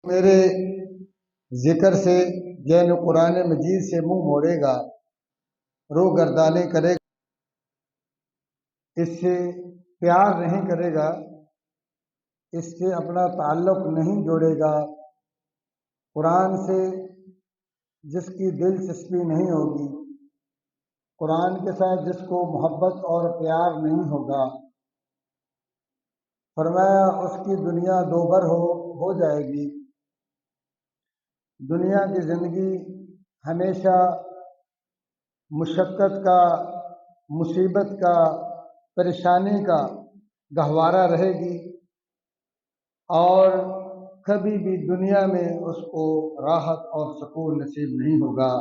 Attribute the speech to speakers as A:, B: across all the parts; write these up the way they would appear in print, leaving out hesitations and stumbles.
A: میرے ذکر سے یعنی قرآن مجید سے منہ موڑے گا، رو گردانے کرے گا، اس سے پیار نہیں کرے گا، اس سے اپنا تعلق نہیں جوڑے گا، قرآن سے جس کی دلچسپی نہیں ہوگی، قرآن کے ساتھ جس کو محبت اور پیار نہیں ہوگا، فرمایا اس کی دنیا دوبر ہو جائے گی۔ دنیا کی زندگی ہمیشہ مشقت کا، مصیبت کا، پریشانی کا گہوارہ رہے گی، اور کبھی بھی دنیا میں اس کو راحت اور سکون نصیب نہیں ہوگا۔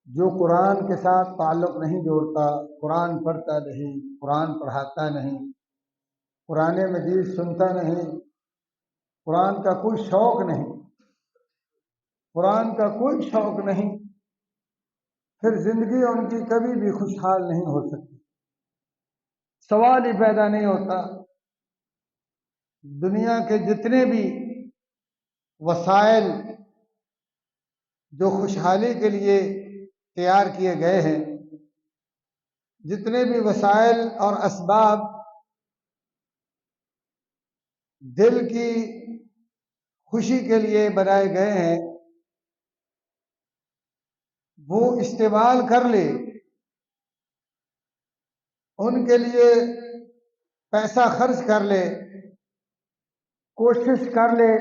A: جو قرآن کے ساتھ تعلق نہیں جوڑتا، قرآن پڑھتا نہیں، قرآن پڑھاتا نہیں، قرآن مجید سنتا نہیں، قرآن کا کوئی شوق نہیں، قرآن کا کوئی شوق نہیں، پھر زندگی ان کی کبھی بھی خوشحال نہیں ہو سکتی۔ سوال ہی پیدا نہیں ہوتا۔ دنیا کے جتنے بھی وسائل جو خوشحالی کے لیے تیار کیے گئے ہیں، جتنے بھی وسائل اور اسباب دل کی خوشی کے لیے بنائے گئے ہیں، وہ استعمال کر لے، ان کے لیے پیسہ خرچ کر لے، کوشش کر لے،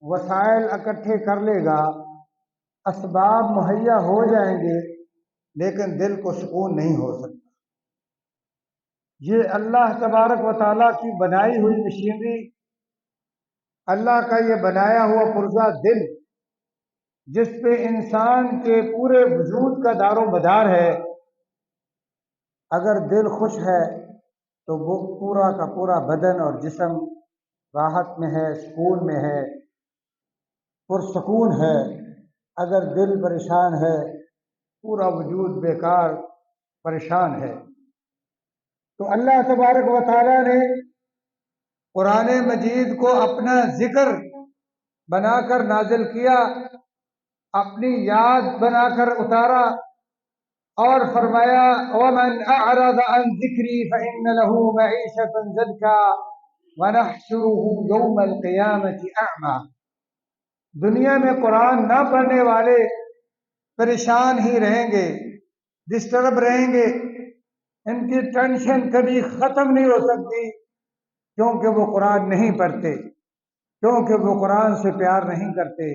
A: وسائل اکٹھے کر لے گا، اسباب مہیا ہو جائیں گے، لیکن دل کو سکون نہیں ہو سکتا۔ یہ اللہ تبارک و تعالیٰ کی بنائی ہوئی مشینری، اللہ کا یہ بنایا ہوا پرزہ دل، جس پہ انسان کے پورے وجود کا دار و مدار ہے، اگر دل خوش ہے تو وہ پورا کا پورا بدن اور جسم راحت میں ہے، سکون میں ہے، پرسکون ہے۔ اگر دل پریشان ہے، پورا وجود بیکار پریشان ہے۔ تو اللہ تبارک و تعالیٰ نے قرآن مجید کو اپنا ذکر بنا کر نازل کیا، اپنی یاد بنا کر اتارا، اور فرمایا وَمَنْ أَعْرَضَ عَنْ ذِكْرِي فَإِنَّ لَهُ مَعِيشَةً ضَنْكًا وَنَحْشُرُهُ يَوْمَ الْقِيَامَةِ أَعْمَى۔ دنیا میں قرآن نہ پڑھنے والے پریشان ہی رہیں گے، ڈسٹرب رہیں گے، ان کی ٹینشن کبھی ختم نہیں ہو سکتی، کیونکہ وہ قرآن نہیں پڑھتے، کیونکہ وہ قرآن سے پیار نہیں کرتے،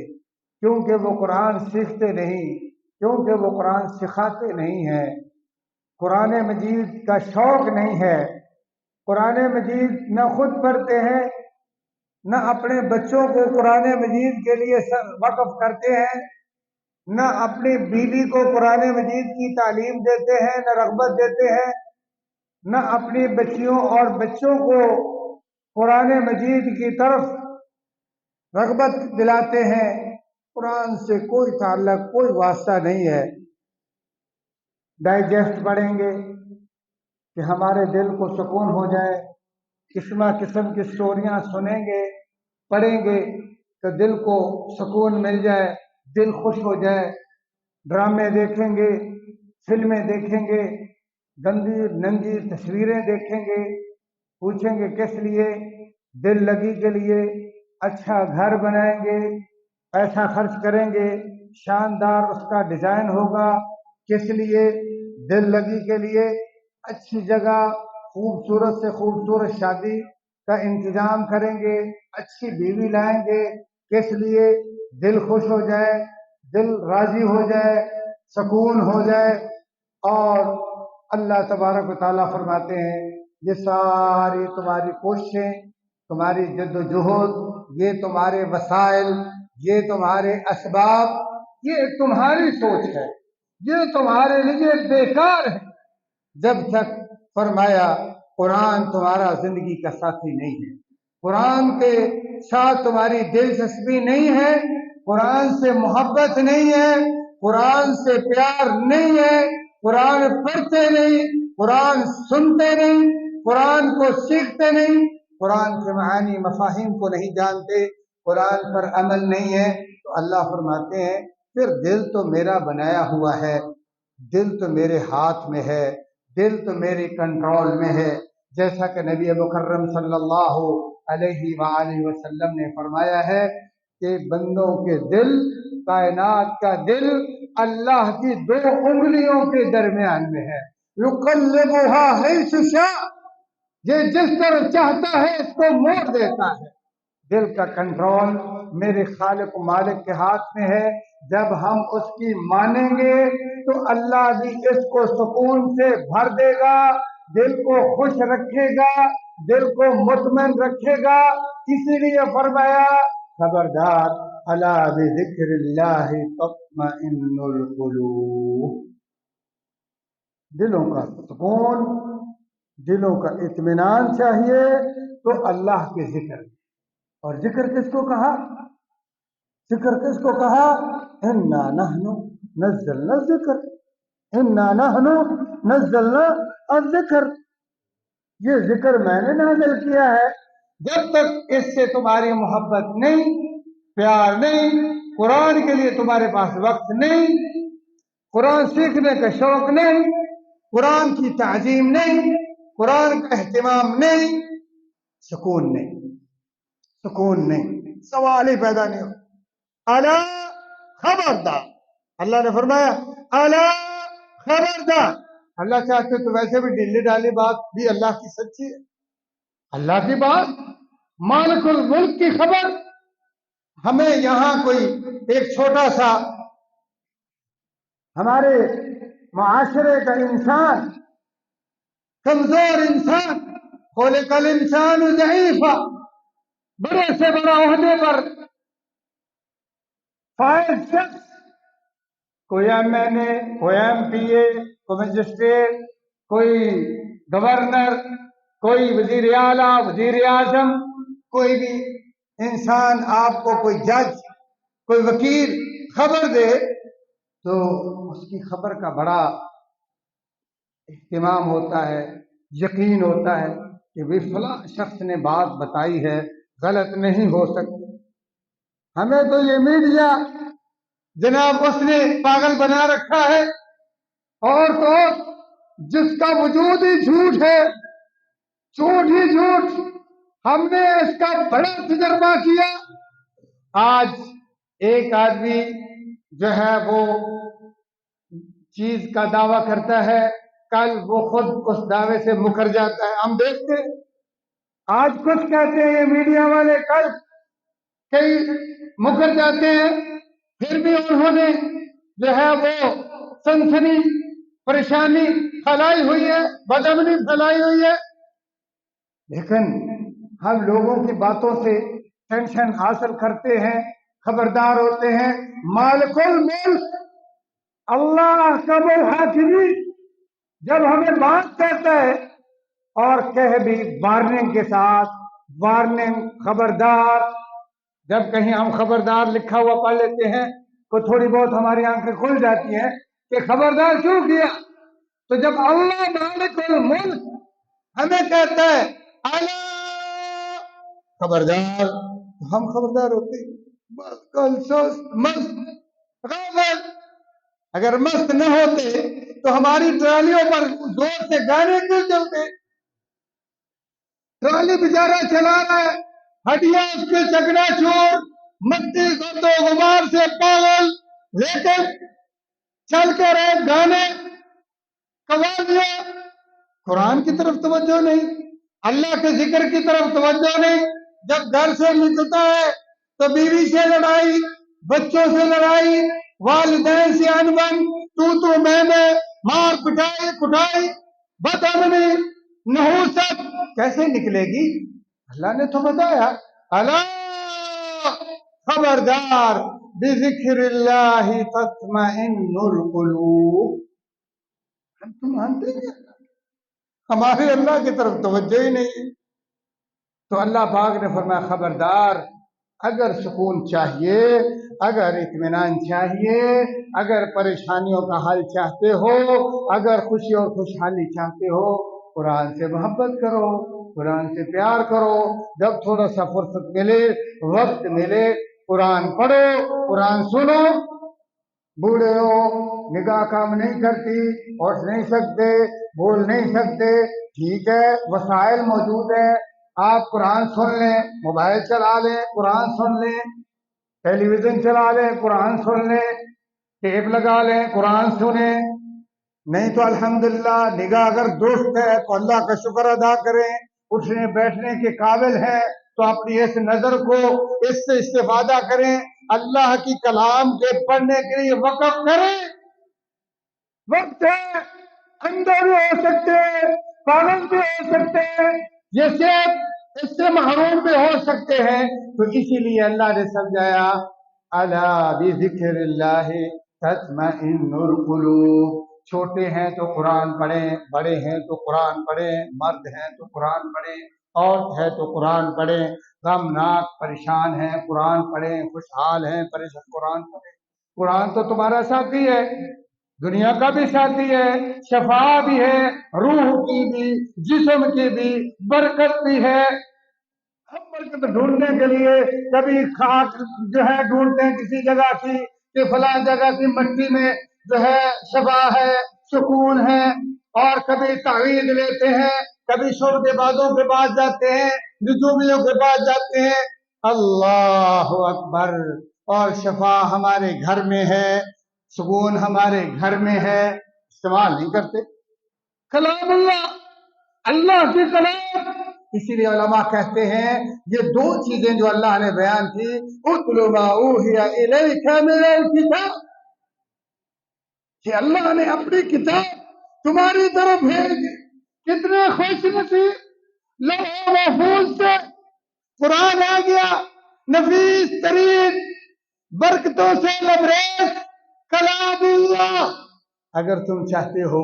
A: کیونکہ وہ قرآن سیکھتے نہیں، کیونکہ وہ قرآن سکھاتے نہیں ہیں، قرآن مجید کا شوق نہیں ہے، قرآن مجید نہ خود پڑھتے ہیں، نہ اپنے بچوں کو قرآن مجید کے لیے وقف کرتے ہیں، نہ اپنی بیوی کو قرآن مجید کی تعلیم دیتے ہیں، نہ رغبت دیتے ہیں، نہ اپنی بچیوں اور بچوں کو قرآن مجید کی طرف رغبت دلاتے ہیں۔ قرآن سے کوئی تعلق، کوئی واسطہ نہیں ہے۔ ڈائجسٹ پڑھیں گے کہ ہمارے دل کو سکون ہو جائے، قسم قسم کی سٹوریاں سنیں گے، پڑھیں گے تو دل کو سکون مل جائے، دل خوش ہو جائے۔ ڈرامے دیکھیں گے، فلمیں دیکھیں گے، گندی ننگی تصویریں دیکھیں گے، پوچھیں گے کس لیے؟ دل لگی کے لیے۔ اچھا گھر بنائیں گے، پیسہ خرچ کریں گے، شاندار اس کا ڈیزائن ہوگا، کس لیے؟ دل لگی کے لیے۔ اچھی جگہ، خوبصورت سے خوبصورت شادی کا انتظام کریں گے، اچھی بیوی لائیں گے، کس لیے؟ دل خوش ہو جائے، دل راضی ہو جائے، سکون ہو جائے۔ اور اللہ تبارک و تعالیٰ فرماتے ہیں یہ ساری تمہاری کوششیں، تمہاری جد و جہد، یہ تمہارے وسائل، یہ تمہارے اسباب، یہ تمہاری سوچ ہے، یہ تمہارے لیے بیکار ہے، جب تک فرمایا قرآن تمہارا زندگی کا ساتھی نہیں ہے، قرآن کے ساتھ تمہاری دلچسپی نہیں ہے، قرآن سے محبت نہیں ہے، قرآن سے پیار نہیں ہے، قرآن پڑھتے نہیں، قرآن سنتے نہیں، قرآن کو سیکھتے نہیں، قرآن کے معانی مفاہیم کو نہیں جانتے، قرآن پر عمل نہیں ہے، تو اللہ فرماتے ہیں پھر دل تو میرا بنایا ہوا ہے، دل تو میرے ہاتھ میں ہے، دل تو میرے کنٹرول میں ہے، جیسا کہ نبی مکرم صلی اللہ علیہ وآلہ وسلم نے فرمایا ہے کہ بندوں کے دل، کائنات کا دل اللہ کی 2 انگلیوں کے درمیان میں ہے، یقلبها حیث شاء، یہ جس طرح چاہتا ہے اس کو موڑ دیتا ہے۔ دل کا کنٹرول میرے خالق و مالک کے ہاتھ میں ہے، جب ہم اس کی مانیں گے تو اللہ بھی اس کو سکون سے بھر دے گا، دل کو خوش رکھے گا، دل کو مطمئن رکھے گا۔ اسی لیے فرمایا خبردار الا بذکر اللہ تطمئن القلوب، دلوں کا سکون، دلوں کا اطمینان چاہیے تو اللہ کے ذکر۔ اور ذکر کس کو کہا؟ ذکر کس کو کہا؟ انا نحن نزلنا الذکر، انا نحن نزلنا الذکر، یہ ذکر میں نے نازل کیا ہے۔ جب تک اس سے تمہاری محبت نہیں، پیار نہیں، قرآن کے لیے تمہارے پاس وقت نہیں، قرآن سیکھنے کا شوق نہیں، قرآن کی تعظیم نہیں، قرآن کا اہتمام نہیں، سکون نہیں، سکون نہیں، سوال ہی پیدا نہیں ہو۔ الا خبردار، اللہ نے فرمایا الا خبردار، اللہ چاہتے تو ویسے بھی ڈلی ڈالی بات بھی اللہ کی سچی ہے، اللہ کی بات، مالک الملک کی خبر۔ ہمیں یہاں کوئی ایک چھوٹا سا ہمارے معاشرے کا انسان، کمزور انسان، خلق الانسان ضعیفا، بڑے سے بڑا عہدے پر فائز شخص، کوئی ایم این اے، کوئی ایم پی اے، کوئی مجسٹریٹ، کوئی گورنر، کوئی وزیر اعلیٰ، وزیر اعظم، کوئی بھی انسان آپ کو کوئی جج، کوئی وکیل خبر دے تو اس کی خبر کا بڑا اہتمام ہوتا ہے، یقین ہوتا ہے کہ بھی فلاں شخص نے بات بتائی ہے، غلط نہیں ہو سکتی۔ ہمیں تو یہ میڈیا جناب اس نے پاگل بنا رکھا ہے، اور تو جس کا وجود ہی جھوٹ ہے، جھوٹ ہی جھوٹ، ہم نے اس کا بڑا تجربہ کیا۔ آج ایک آدمی جو ہے وہ چیز کا دعویٰ کرتا ہے، کل وہ خود اس دعوے سے مکر جاتا ہے، ہم دیکھتے ہیں۔ آج کچھ کہتے ہیں یہ میڈیا والے، کل کئی مکر جاتے ہیں، پھر بھی انہوں نے جو ہے وہ سنسنی، پریشانی پھیلائی ہوئی ہے، بدامنی پھیلائی ہوئی ہے، لیکن ہم لوگوں کی باتوں سے ٹینشن حاصل کرتے ہیں، خبردار ہوتے ہیں۔ مالک الملک اللہ احکم الحاکمین جب ہمیں بات کہتا ہے، اور کہہ بھی وارننگ کے ساتھ، وارننگ، خبردار، جب کہیں ہم خبردار لکھا ہوا پڑھ لیتے ہیں تو تھوڑی بہت ہماری آنکھیں کھل جاتی ہیں کہ خبردار کیوں کیا۔ تو جب اللہ مالک الملک ہمیں کہتا ہے الا خبردار، ہم خبردار ہوتے ہیں۔ بس کل سست، مست، غافل، اگر مست نہ ہوتے تو ہماری ٹرالیوں پر زور سے گانے کیوں چلتے؟ ٹرالی بیچارہ چلا رہا ہے، ہڈیاں اس کے چکنا چور، مٹی گرد و غبار سے پاگل، لیکن چل کے رہے گانے، قوالیاں، قرآن کی طرف توجہ نہیں، اللہ کے ذکر کی طرف توجہ نہیں۔ جب گھر سے نکلتا ہے تو بیوی سے لڑائی، بچوں سے لڑائی، والدین سے انبن، تو میں، مار پٹائی کٹائی، بدامنی، نحوست، کیسے نکلے گی؟ اللہ نے تو بتایا الا خبردار بذکر اللہ تطمئن القلوب۔ ہم تو مانتے ہیں ہمارے اللہ کی طرف توجہ ہی نہیں۔ تو اللہ پاک نے فرمایا خبردار، اگر سکون چاہیے، اگر اطمینان چاہیے، اگر پریشانیوں کا حل چاہتے ہو، اگر خوشی اور خوشحالی چاہتے ہو، قرآن سے محبت کرو، قرآن سے پیار کرو. جب تھوڑا سا فرصت ملے، وقت ملے، قرآن پڑھو، قرآن سنو. بوڑھے ہو، نگاہ کام نہیں کرتی، اٹھ نہیں سکتے، بول نہیں سکتے، ٹھیک ہے، وسائل موجود ہیں. آپ قرآن سن لیں، موبائل چلا لیں، قرآن سن لیں، ٹیلی ویژن چلا لیں، قرآن سن لیں، ٹیپ لگا لیں، قرآن سنیں. نہیں تو الحمدللہ نگاہ اگر درست ہے تو اللہ کا شکر ادا کریں. اٹھنے بیٹھنے کے قابل ہے تو اپنی اس نظر کو اس سے استفادہ کریں. اللہ کی کلام کے پڑھنے کے لیے وقف کریں. وقت ہے، اندھے بھی ہو سکتے ہیں، پاگل بھی ہو سکتے ہیں، یہ صرف اس سے محروم بھی ہو سکتے ہیں. تو اسی لیے اللہ نے سمجھایا الا بذکر اللہ تطمئن القلوب. چھوٹے ہیں تو قرآن پڑھیں، بڑے ہیں تو قرآن پڑھیں، مرد ہیں تو قرآن پڑھیں، عورت ہے تو قرآن پڑھیں، غمناک پریشان ہیں قرآن پڑھیں، خوشحال ہیں پریشان قرآن پڑھیں. قرآن تو تمہارا ساتھی ہے، دنیا کا بھی ساتھی ہے، شفا بھی ہے، روح کی بھی، جسم کی بھی، برکت بھی ہے. ہم برکت ڈھونڈنے کے لیے کبھی خاک جو ہے ڈھونڈتے ہیں کسی جگہ کی کہ فلاں جگہ کی مٹی میں جو ہے شفا ہے، سکون ہے، اور کبھی تعویذ لیتے ہیں، کبھی شعبے بازوں کے پاس جاتے ہیں، نجومیوں کے پاس جاتے ہیں. اللہ اکبر. اور شفا ہمارے گھر میں ہے، سکون ہمارے گھر میں ہے، استعمال نہیں کرتے. کلام اللہ، اللہ کی کلام. اسی لیے علماء کہتے ہیں یہ دو چیزیں جو اللہ نے بیان کی، اتل ما اوحی الیک من الکتاب، کہ اللہ نے اپنی کتاب تمہاری طرف بھیج. کتنے خوش نصیب، لوح محفوظ سے قرآن آ گیا، نفیس ترین برکتوں سے لبریز کلام اللہ. اگر تم چاہتے ہو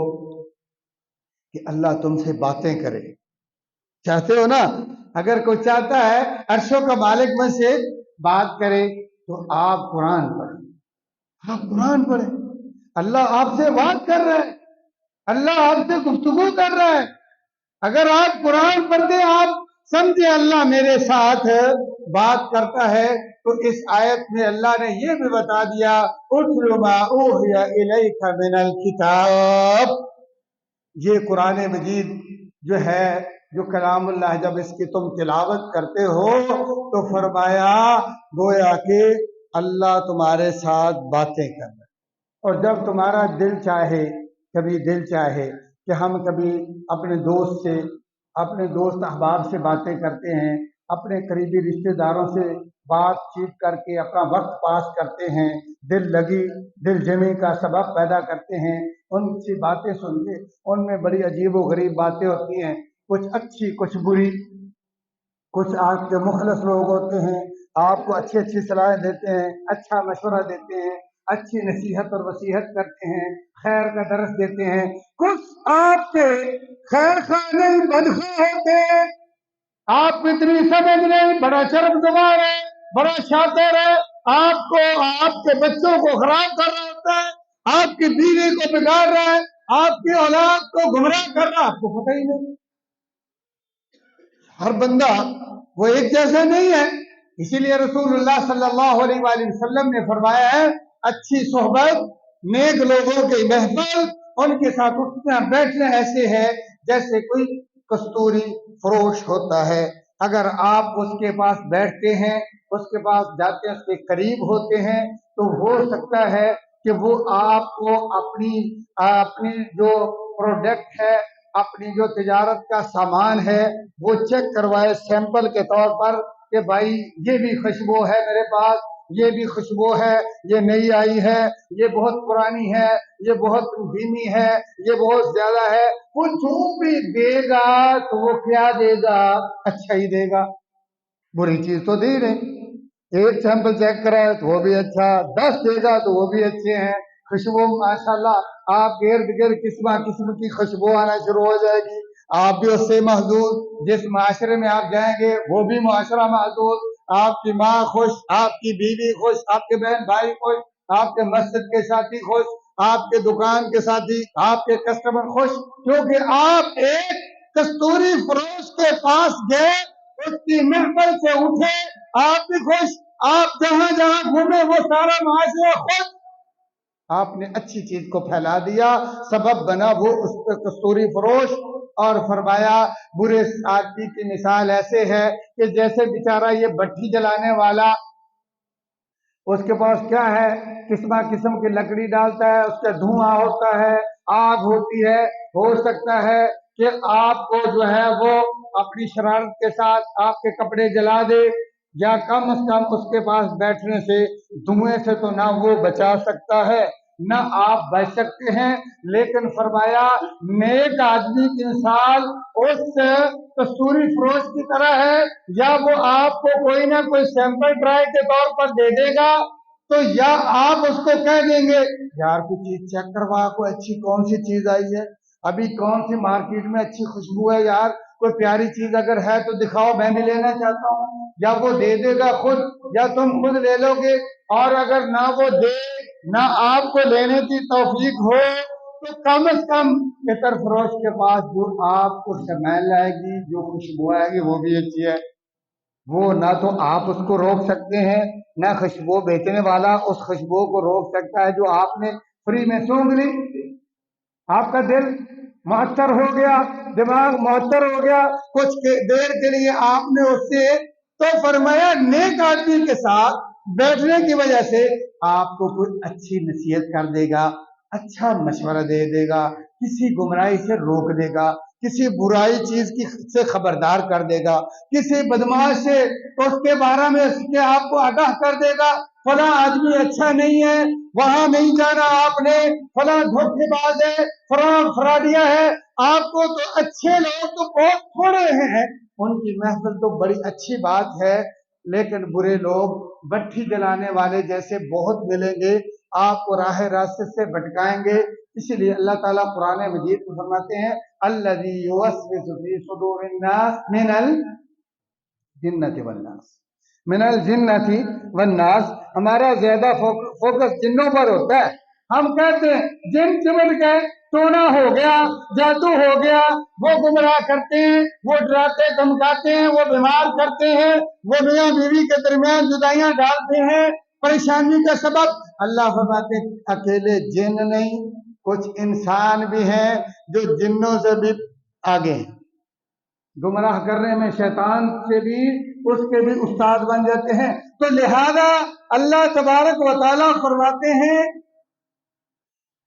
A: کہ اللہ تم سے باتیں کرے، چاہتے ہو نا، اگر کوئی چاہتا ہے عرشوں کا مالک مجھ سے بات کرے تو آپ قرآن پڑھیں. آپ قرآن پڑھیں، اللہ آپ سے بات کر رہا ہے، اللہ آپ سے گفتگو کر رہا ہے. اگر آپ قرآن پڑھتے آپ سمجھے اللہ میرے ساتھ بات کرتا ہے، تو اس آیت میں اللہ نے یہ بھی بتا دیا اتل ما اوحی الیک من الکتاب. یہ قرآن مجید جو ہے، جو کلام اللہ، جب اس کی تم تلاوت کرتے ہو تو فرمایا گویا کہ اللہ تمہارے ساتھ باتیں کر رہا ہے. اور جب تمہارا دل چاہے، کبھی دل چاہے کہ ہم کبھی اپنے دوست سے، اپنے دوست احباب سے باتیں کرتے ہیں، اپنے قریبی رشتہ داروں سے بات چیت کر کے اپنا وقت پاس کرتے ہیں، دل جمی کا سبب پیدا کرتے ہیں، ان سی باتیں سن کے ان میں بڑی عجیب و غریب باتیں ہوتی ہیں، کچھ اچھی کچھ بری. کچھ آپ کے مخلص لوگ ہوتے ہیں، آپ کو اچھی اچھی صلاحیں دیتے ہیں، اچھا مشورہ دیتے ہیں، اچھی نصیحت اور وصیحت کرتے ہیں، خیر کا درس دیتے ہیں. کچھ آپ کے خیر خواہ نہیں، بدخواہ ہوتے ہیں. آپ اتنی سمجھ نہیں، بڑا شرم زبان ہے، بڑا شاطر ہے، آپ کو، آپ کے بچوں کو خراب کر رہا ہوتا ہے، آپ کی بیوی کو بگاڑ رہا ہے، آپ کی اولاد کو گمراہ کر رہا ہے، آپ کو پتہ ہی نہیں. ہر بندہ وہ ایک جیسا نہیں ہے. اسی لیے رسول اللہ صلی اللہ علیہ وآلہ وسلم نے فرمایا ہے اچھی صحبت، نیک لوگوں کی محفل، ان کے ساتھ اٹھنا بیٹھنا ایسے ہے جیسے کوئی کستوری فروش ہوتا ہے. اگر آپ اس کے پاس بیٹھتے ہیں، اس کے پاس جاتے ہیں، اس کے قریب ہوتے ہیں، تو ہو سکتا ہے کہ وہ آپ کو اپنی جو پروڈکٹ ہے، اپنی جو تجارت کا سامان ہے وہ چیک کروائے سیمپل کے طور پر کہ بھائی یہ بھی خوشبو ہے میرے پاس، یہ بھی خوشبو ہے، یہ نئی آئی ہے، یہ بہت پرانی ہے، یہ بہت دھیمی ہے، یہ بہت زیادہ ہے. وہ جو بھی دے گا تو وہ کیا دے گا؟ اچھا ہی دے گا، بری چیز تو دے نہیں. ایک سیمپل چیک کرا ہے تو وہ بھی اچھا، 10 دے گا تو وہ بھی اچھے ہیں. خوشبو ماشاءاللہ آپ کے ارد گرد قسم کی خوشبو آنا شروع ہو جائے گی. آپ بھی اس سے محظوظ، جس معاشرے میں آپ جائیں گے وہ بھی معاشرہ محظوظ. آپ کی ماں خوش، آپ کی بیوی خوش، آپ کے بہن بھائی خوش، آپ کے مسجد کے ساتھی خوش، آپ کے دکان کے ساتھی، آپ کے کسٹمر خوش، کیونکہ آپ ایک کستوری فروش کے پاس گئے، اس کی محفل سے اٹھے، آپ بھی خوش، آپ جہاں جہاں گھومے وہ سارا معاشرہ خوش، آپ نے اچھی چیز کو پھیلا دیا، سبب بنا وہ اس کستوری فروش۔ اور فرمایا برے آدمی کی مثال ایسے ہے کہ جیسے بیچارہ یہ بھٹی جلانے والا، اس کے پاس کیا ہے، قسم قسم کی لکڑی ڈالتا ہے، اس کا دھواں ہوتا ہے، آگ ہوتی ہے، ہو سکتا ہے کہ آپ کو جو ہے وہ اپنی شرارت کے ساتھ آپ کے کپڑے جلا دے، یا کم از کم اس کے پاس بیٹھنے سے دھوئیں سے تو نہ وہ بچا سکتا ہے نہ آپ بچ سکتے ہیں، لیکن فرمایا نیک آدمی کی مثال اس کستوری فروش کی طرح ہے، یا وہ آپ کو کوئی نہ کوئی سیمپل ٹرائی کے طور پر دے دے گا، تو یا آپ اس کو کہہ دیں گے یار کوئی چیز چیک کروا، کوئی اچھی کون سی چیز آئی ہے، ابھی کون سی مارکیٹ میں اچھی خوشبو ہے، یار کوئی پیاری چیز اگر ہے تو دکھاؤ، میں بھی لینا چاہتا ہوں، یا وہ دے دے گا خود یا تم خود لے لو گے، اور اگر نہ وہ دے نہ آپ کو لینے کی توفیق ہو تو کم از کم عطر فروش کے پاس جو آپ کو سمیل آئے گی، جو خوشبو آئے گی، وہ بھی اچھی ہے، وہ نہ تو آپ اس کو روک سکتے ہیں نہ خوشبو بیچنے والا اس خوشبو کو روک سکتا ہے جو آپ نے فری میں سونگھ لی، آپ کا دل معطر ہو گیا، دماغ معطر ہو گیا کچھ دیر کے لیے آپ نے اس سے، تو فرمایا نیک آدمی کے ساتھ بیٹھنے کی وجہ سے آپ کو کوئی اچھی نصیحت کر دے گا، اچھا مشورہ دے دے گا، کسی گمراہی سے روک دے گا، کسی برائی چیز کی سے خبردار کر دے گا، کسی بدماش سے اس کے بارے میں اس کے آپ کو آگاہ کر دے گا، فلاں آدمی اچھا نہیں ہے، وہاں نہیں جانا آپ نے، فلاں دھوکے باز ہے، فلاں فراڈیا ہے، آپ کو تو اچھے لوگ تو بہت تھوڑے ہیں، ان کی محفل تو بڑی اچھی بات ہے، لیکن برے لوگ بٹھی جلانے والے جیسے بہت ملیں گے، آپ کو راہ راستے سے بھٹکائیں گے، اسی لیے اللہ تعالیٰ قرآن مجید میں فرماتے ہیں الذی یوسوس فی صدور الناس من الجنۃ والناس، من الجنۃ والناس، ہمارا زیادہ فوکس جنوں پر ہوتا ہے، ہم کہتے ہیں جن چمٹ گئے، ٹونا ہو گیا، جادو ہو گیا، وہ گمراہ کرتے ہیں، وہ ڈراتے دھمکاتے ہیں، وہ بیمار کرتے ہیں، وہ میاں بیوی کے درمیان جدائیاں ڈالتے ہیں، پریشانی کا سبب، اللہ فرماتے ہیں اکیلے جن نہیں، کچھ انسان بھی ہیں جو جنوں سے بھی آگے ہیں، گمراہ کرنے میں شیطان سے بھی اس کے بھی استاد بن جاتے ہیں، تو لہذا اللہ تبارک و تعالیٰ فرماتے ہیں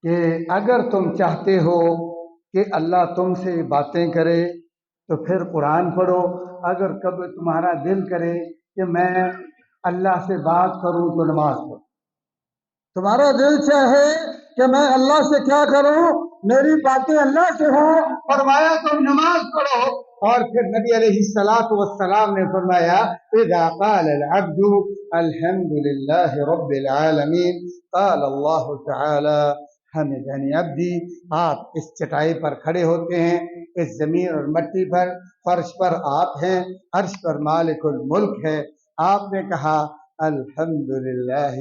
A: کہ اگر تم چاہتے ہو کہ اللہ تم سے باتیں کرے تو پھر قرآن پڑھو، اگر کبھی تمہارا دل کرے کہ میں اللہ سے بات کروں تو نماز پڑھو، تمہارا دل چاہے کہ میں اللہ سے کیا کروں، میری باتیں اللہ سے ہوں، فرمایا تم نماز پڑھو، اور پھر نبی علیہ الصلوۃ والسلام نے فرمایا اذا قال العبد الحمد للہ رب العالمین قال اللہ تعالی حمدنی عبدی، آپ اس چٹائی پر کھڑے ہوتے ہیں، اس زمین اور مٹی پر، فرش پر آپ ہیں، عرش پر مالک الملک ہے، آپ نے کہا الحمدللہ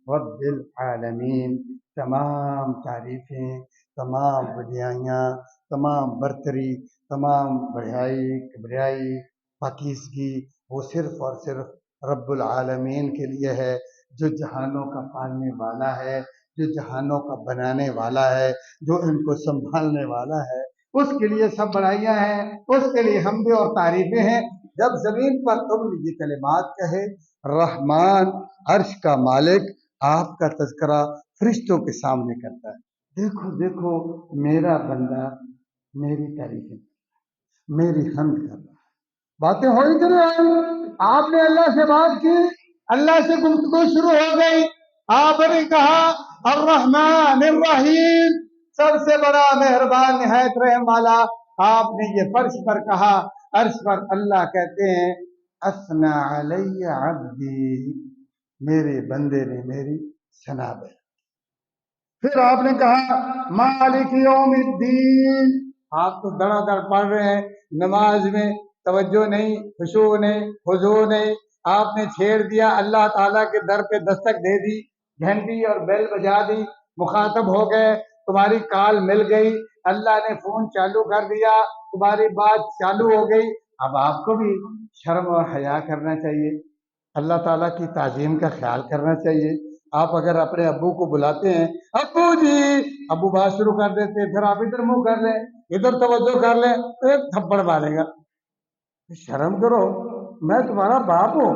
A: رب العالمین، تمام تعریفیں، تمام بڑھائیاں، تمام برتری، تمام بڑھائی کبریائی پاکیزگی وہ صرف اور صرف رب العالمین کے لیے ہے، جو جہانوں کا پالنے والا ہے، جو جہانوں کا بنانے والا ہے، جو ان کو سنبھالنے والا ہے، اس کے لیے سب بڑھائیاں ہیں، اس کے لیے حمدیں اور تعریفیں ہیں۔ جب زمین پر تم نے یہ کلمات کہے، رحمان عرش کا مالک آپ کا تذکرہ فرشتوں کے سامنے کرتا ہے، دیکھو دیکھو میرا بندہ میری تعریفیں، میری حمد کر رہا ہے، باتیں ہوئی کہ نہیں؟ آپ نے اللہ سے بات کی، اللہ سے گفتگو شروع ہو گئی، آپ نے کہا الرحمن الرحیم، سب سے بڑا مہربان نہایت رحم والا، آپ نے یہ فرش پر کہا، عرش پر اللہ کہتے ہیں اثنا علی عبدی، میرے بندے نے میری ثنا بیان، پھر آپ نے کہا مالک یوم الدین، آپ تو دڑا دڑ پڑھ رہے ہیں نماز میں، توجہ نہیں، خشوع نہیں، خضوع نہیں، آپ نے چھیڑ دیا، اللہ تعالیٰ کے در پہ دستک دے دی، گھنٹی اور بیل بجا دی، مخاطب ہو گئے، تمہاری کال مل گئی، اللہ نے فون چالو کر دیا، تمہاری بات چالو ہو گئی، اب آپ کو بھی شرم اور حیا کرنا چاہیے، اللہ تعالیٰ کی تعظیم کا خیال کرنا چاہیے۔ آپ اگر اپنے ابو کو بلاتے ہیں، ابو جی، ابو بات شروع کر دیتے، پھر آپ ادھر منہ کر لیں، ادھر توجہ کر لیں تو ایک تھپڑ مارے گا۔ شرم کرو، میں تمہارا باپ ہوں،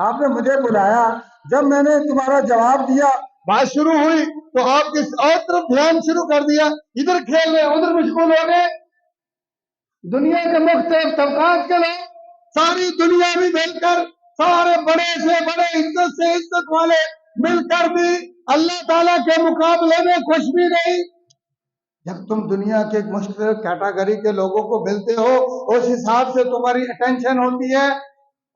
A: آپ نے مجھے بلایا، جب میں نے تمہارا جواب دیا، بات شروع ہوئی تو آپ کس اور طرف دھیان شروع کر دیا، ادھر کھیل رہے ادھر مشغول ہو گئے۔ دنیا کے مختلف طبقات کے لوگ ساری دنیا میں مل کر، سارے بڑے سے بڑے عزت سے عزت والے مل کر بھی اللہ تعالیٰ کے مقابلے میں کچھ بھی نہیں۔ جب تم دنیا کے مختلف کیٹاگری کے لوگوں کو ملتے ہو، اس حساب سے تمہاری اٹینشن ہوتی ہے،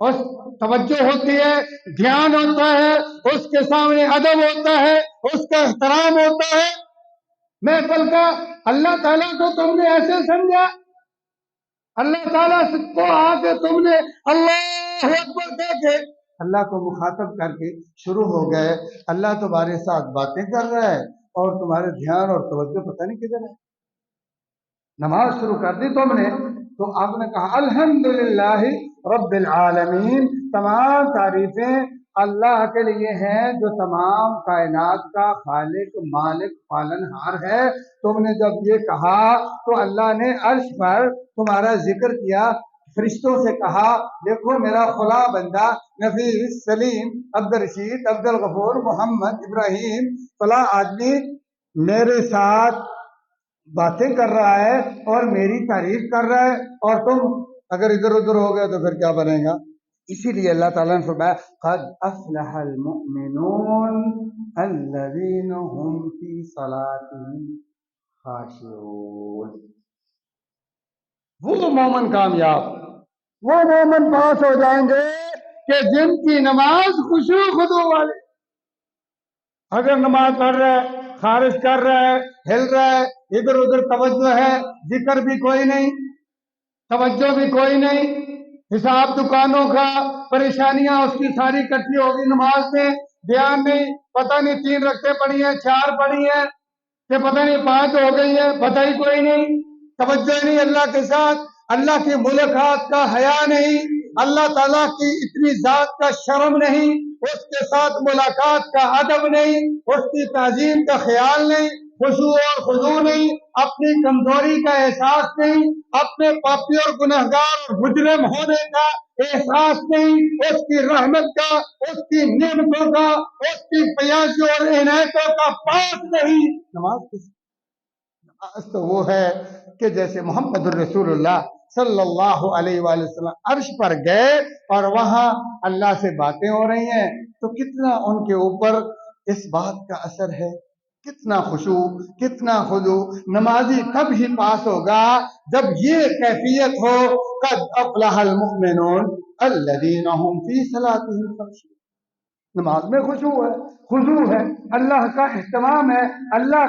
A: اس توجہ ہوتی ہے، دھیان ہوتا ہے، اس کے سامنے ادب ہوتا ہے، اس کا احترام ہوتا ہے۔ محفل کا اللہ تعالیٰ کو تم نے ایسے سمجھا، اللہ تعالیٰ کو آ کے تم نے اللہ اکبر کہہ کے اللہ کو مخاطب کر کے شروع ہو گئے، اللہ تمہارے ساتھ باتیں کر رہا ہے اور تمہارے دھیان اور توجہ پتہ نہیں کدھر ہے۔ نماز شروع کر دی تم نے تو آپ نے کہا الحمدللہ رب العالمین، تمام تعریفیں اللہ کے لیے ہیں جو تمام کائنات کا خالق، مالک، پالنہار ہے۔ تم نے جب یہ کہا تو اللہ نے عرش پر تمہارا ذکر کیا، فرشتوں سے کہا دیکھو میرا فلاں بندہ نفیس، سلیم، عبدالرشید، عبدالغفور، محمد، ابراہیم، فلاں آدمی میرے ساتھ باتیں کر رہا ہے اور میری تعریف کر رہا ہے، اور تم اگر ادھر ادھر ہو گئے تو پھر کیا بنے گا؟ اسی لیے اللہ تعالیٰ نے فرمایا قد افلح المؤمنون الذین هم فی صلاتهم خاشعون۔ وہ مومن کامیاب، وہ مومن پاس ہو جائیں گے کہ جن کی نماز خشوع خضوع والی۔ اگر نماز پڑھ رہا ہے، خارج کر رہا ہے، ہل رہا ہے، ادھر ادھر توجہ ہے، ذکر بھی کوئی نہیں، توجہ بھی کوئی نہیں، حساب دکانوں کا، پریشانیاں اس کی ساری اکٹھی ہوگی نماز میں، دھیان نہیں، پتہ نہیں 3 رکعتیں پڑھی ہیں، 4 پڑھی ہیں کہ پتہ نہیں 5 ہو گئی ہیں، پتہ ہی کوئی نہیں، توجہ نہیں اللہ کے ساتھ، اللہ کی ملاقات کا حیا نہیں، اللہ تعالیٰ کی اتنی ذات کا شرم نہیں، اس کے ساتھ ملاقات کا ادب نہیں، اس کی تعظیم کا خیال نہیں، خشوع اور خضوع نہیں، اپنی کمزوری کا احساس نہیں، اپنے پاپی اور گنہگار اور مجرم ہونے کا احساس نہیں، اس کی رحمت کا، اس کی نعمتوں کا، اس کی فیاض اور عنایتوں کا پاس نہیں۔ نماز تو وہ ہے کہ جیسے محمد الرسول اللہ صلی اللہ علیہ وآلہ وسلم عرش پر گئے اور وہاں اللہ سے باتیں ہو رہی ہیں تو کتنا ان کے اوپر اس بات کا اثر ہے، کتنا خشوع، کتنا خضوع۔ نمازی تب ہی پاس ہوگا جب یہ کیفیت ہو قد افلح المؤمنون الذین هم فی صلاتهم خاشعون۔ نماز میں خشوع ہے، خضوع ہے، اللہ کا اہتمام ہے، اللہ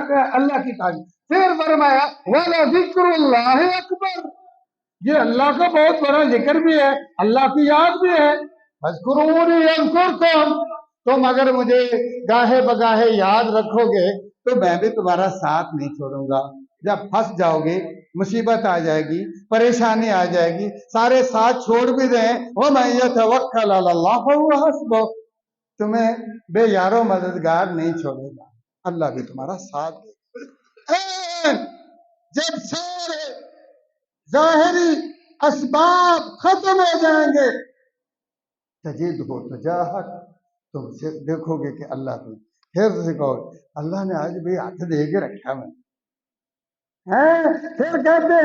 A: کی تعظیم۔ پھر فرمایا وَلَذِكْرُ اللَّهِ أَكْبَرُ، یہ اللہ کا بہت بڑا ذکر بھی ہے، اللہ کی یاد بھی ہے۔ فَاذْكُرُونِي يَذْكُرْكُمْ، تم اگر مجھے گاہے بگاہے یاد رکھو گے تو میں بھی تمہارا ساتھ نہیں چھوڑوں گا۔ جب پھنس جاؤ گے، مصیبت آ جائے گی، پریشانی آ جائے گی، سارے ساتھ چھوڑ بھی دیں، وَمَن يَتَوَكَّلْ عَلَى اللَّهِ فَهُوَ حَسْبُهُ، تمہیں بے یارو مددگار نہیں چھوڑے گا، اللہ بھی تمہارا ساتھ دے۔ جب سارے ظاہری اسباب ختم ہو جائیں گے تجد ہو تجاہک، تم صرف دیکھو گے کہ اللہ تم پھر سے کہو اللہ نے آج بھی ہاتھ دے کے رکھا میں پھر کہتے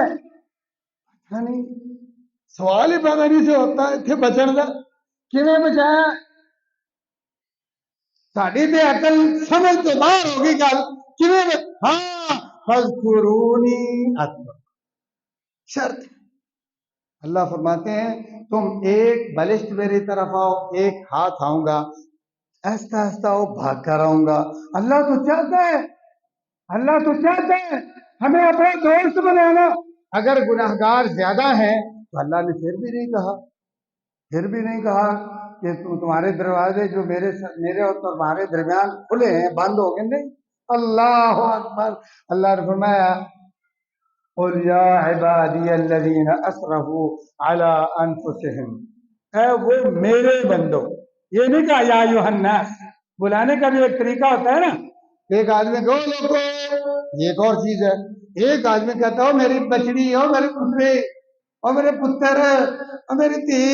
A: پتہ نہیں، سوال ہی پتہ نہیں سے ہوتا ہے کہ بچن دا کیویں بچایا، ساڈی تے عقل سمجھ تو باہر ہوگی گل کیویں۔ ہاں فاذکرونی اذکرکم، شرط اللہ فرماتے ہیں تم ایک بلشت میری طرف آؤ، ایک ہاتھ آؤں گا، ایسا ایسا آؤ بھاگ کر آؤں گا۔ اللہ تو چاہتا ہے، اللہ تو چاہتا ہے ہمیں اپنا دوست بنانا۔ اگر گناہگار زیادہ ہیں تو اللہ نے پھر بھی نہیں کہا کہ تمہارے دروازے جو میرے اور تمہارے درمیان کھلے ہیں بند ہو گئے، نہیں، اللہ اکبر. اللہ نے فرمایا قل یا عبادی الذین اسرفوا علی انفسہم، اے وہ میرے بندو. یہ نہیں کہا یا ایھا الناس، بلانے کا بھی ایک طریقہ ہوتا ہے نا. ایک آدمی کو لوگو، یہ ایک اور چیز ہے. ایک آدمی کہتا ہو میری بچڑی ہو، میرے پترے اور میرے پتر اور میری دھی،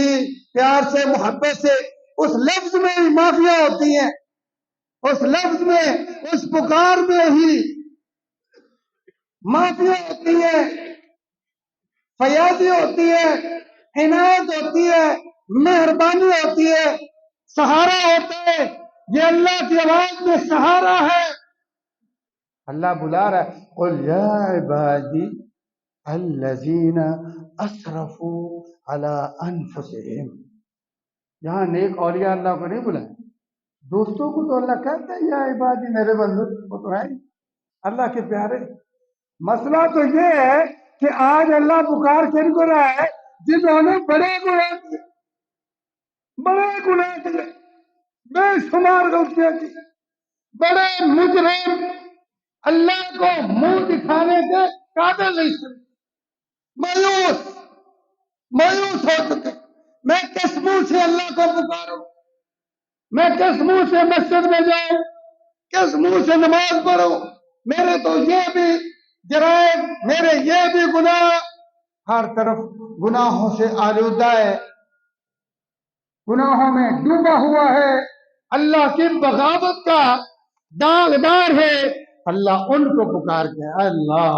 A: پیار سے محبت سے. اس لفظ میں ہی معافیا ہوتی ہیں، اس لفظ میں، اس پکار میں ہی معافیا ہوتی ہے، فیاضی ہوتی ہے، عنایت ہوتی ہے، مہربانی ہوتی ہے، سہارا ہوتا ہے. یہ اللہ کی آواز میں سہارا ہے. اللہ بلا رہا ہے قل یا عبادی الذین اسرفوا علی انفسہم. یہاں نیک اولیاء اللہ کو نہیں بلایا، دوستوں کو تو اللہ کہتا ہے یا عبادی میرے بندو، وہ تو ہے اللہ کے پیارے. مسئلہ تو یہ ہے کہ آج اللہ پکار کن کو رہا ہے؟ جنہوں نے بڑے گناہ کیے، بڑے گناہ کیے، بے شمار غلطیاں کی، بڑے مجرم، اللہ کو منہ دکھانے کے قابل نہیں تھے، مایوس مایوس ہو چکے. میں کس منہ سے اللہ کو پکاروں؟ میں کس منہ سے مسجد میں جاؤں؟ کس منہ سے نماز پڑھوں؟ میرے تو یہ بھی جرائم، میرے یہ بھی گناہ، ہر طرف گناہوں سے آلودہ ہے، گناہوں میں ڈوبا ہوا ہے، اللہ کی بغاوت کا داغدار ہے. اللہ ان کو پکار کے، اللہ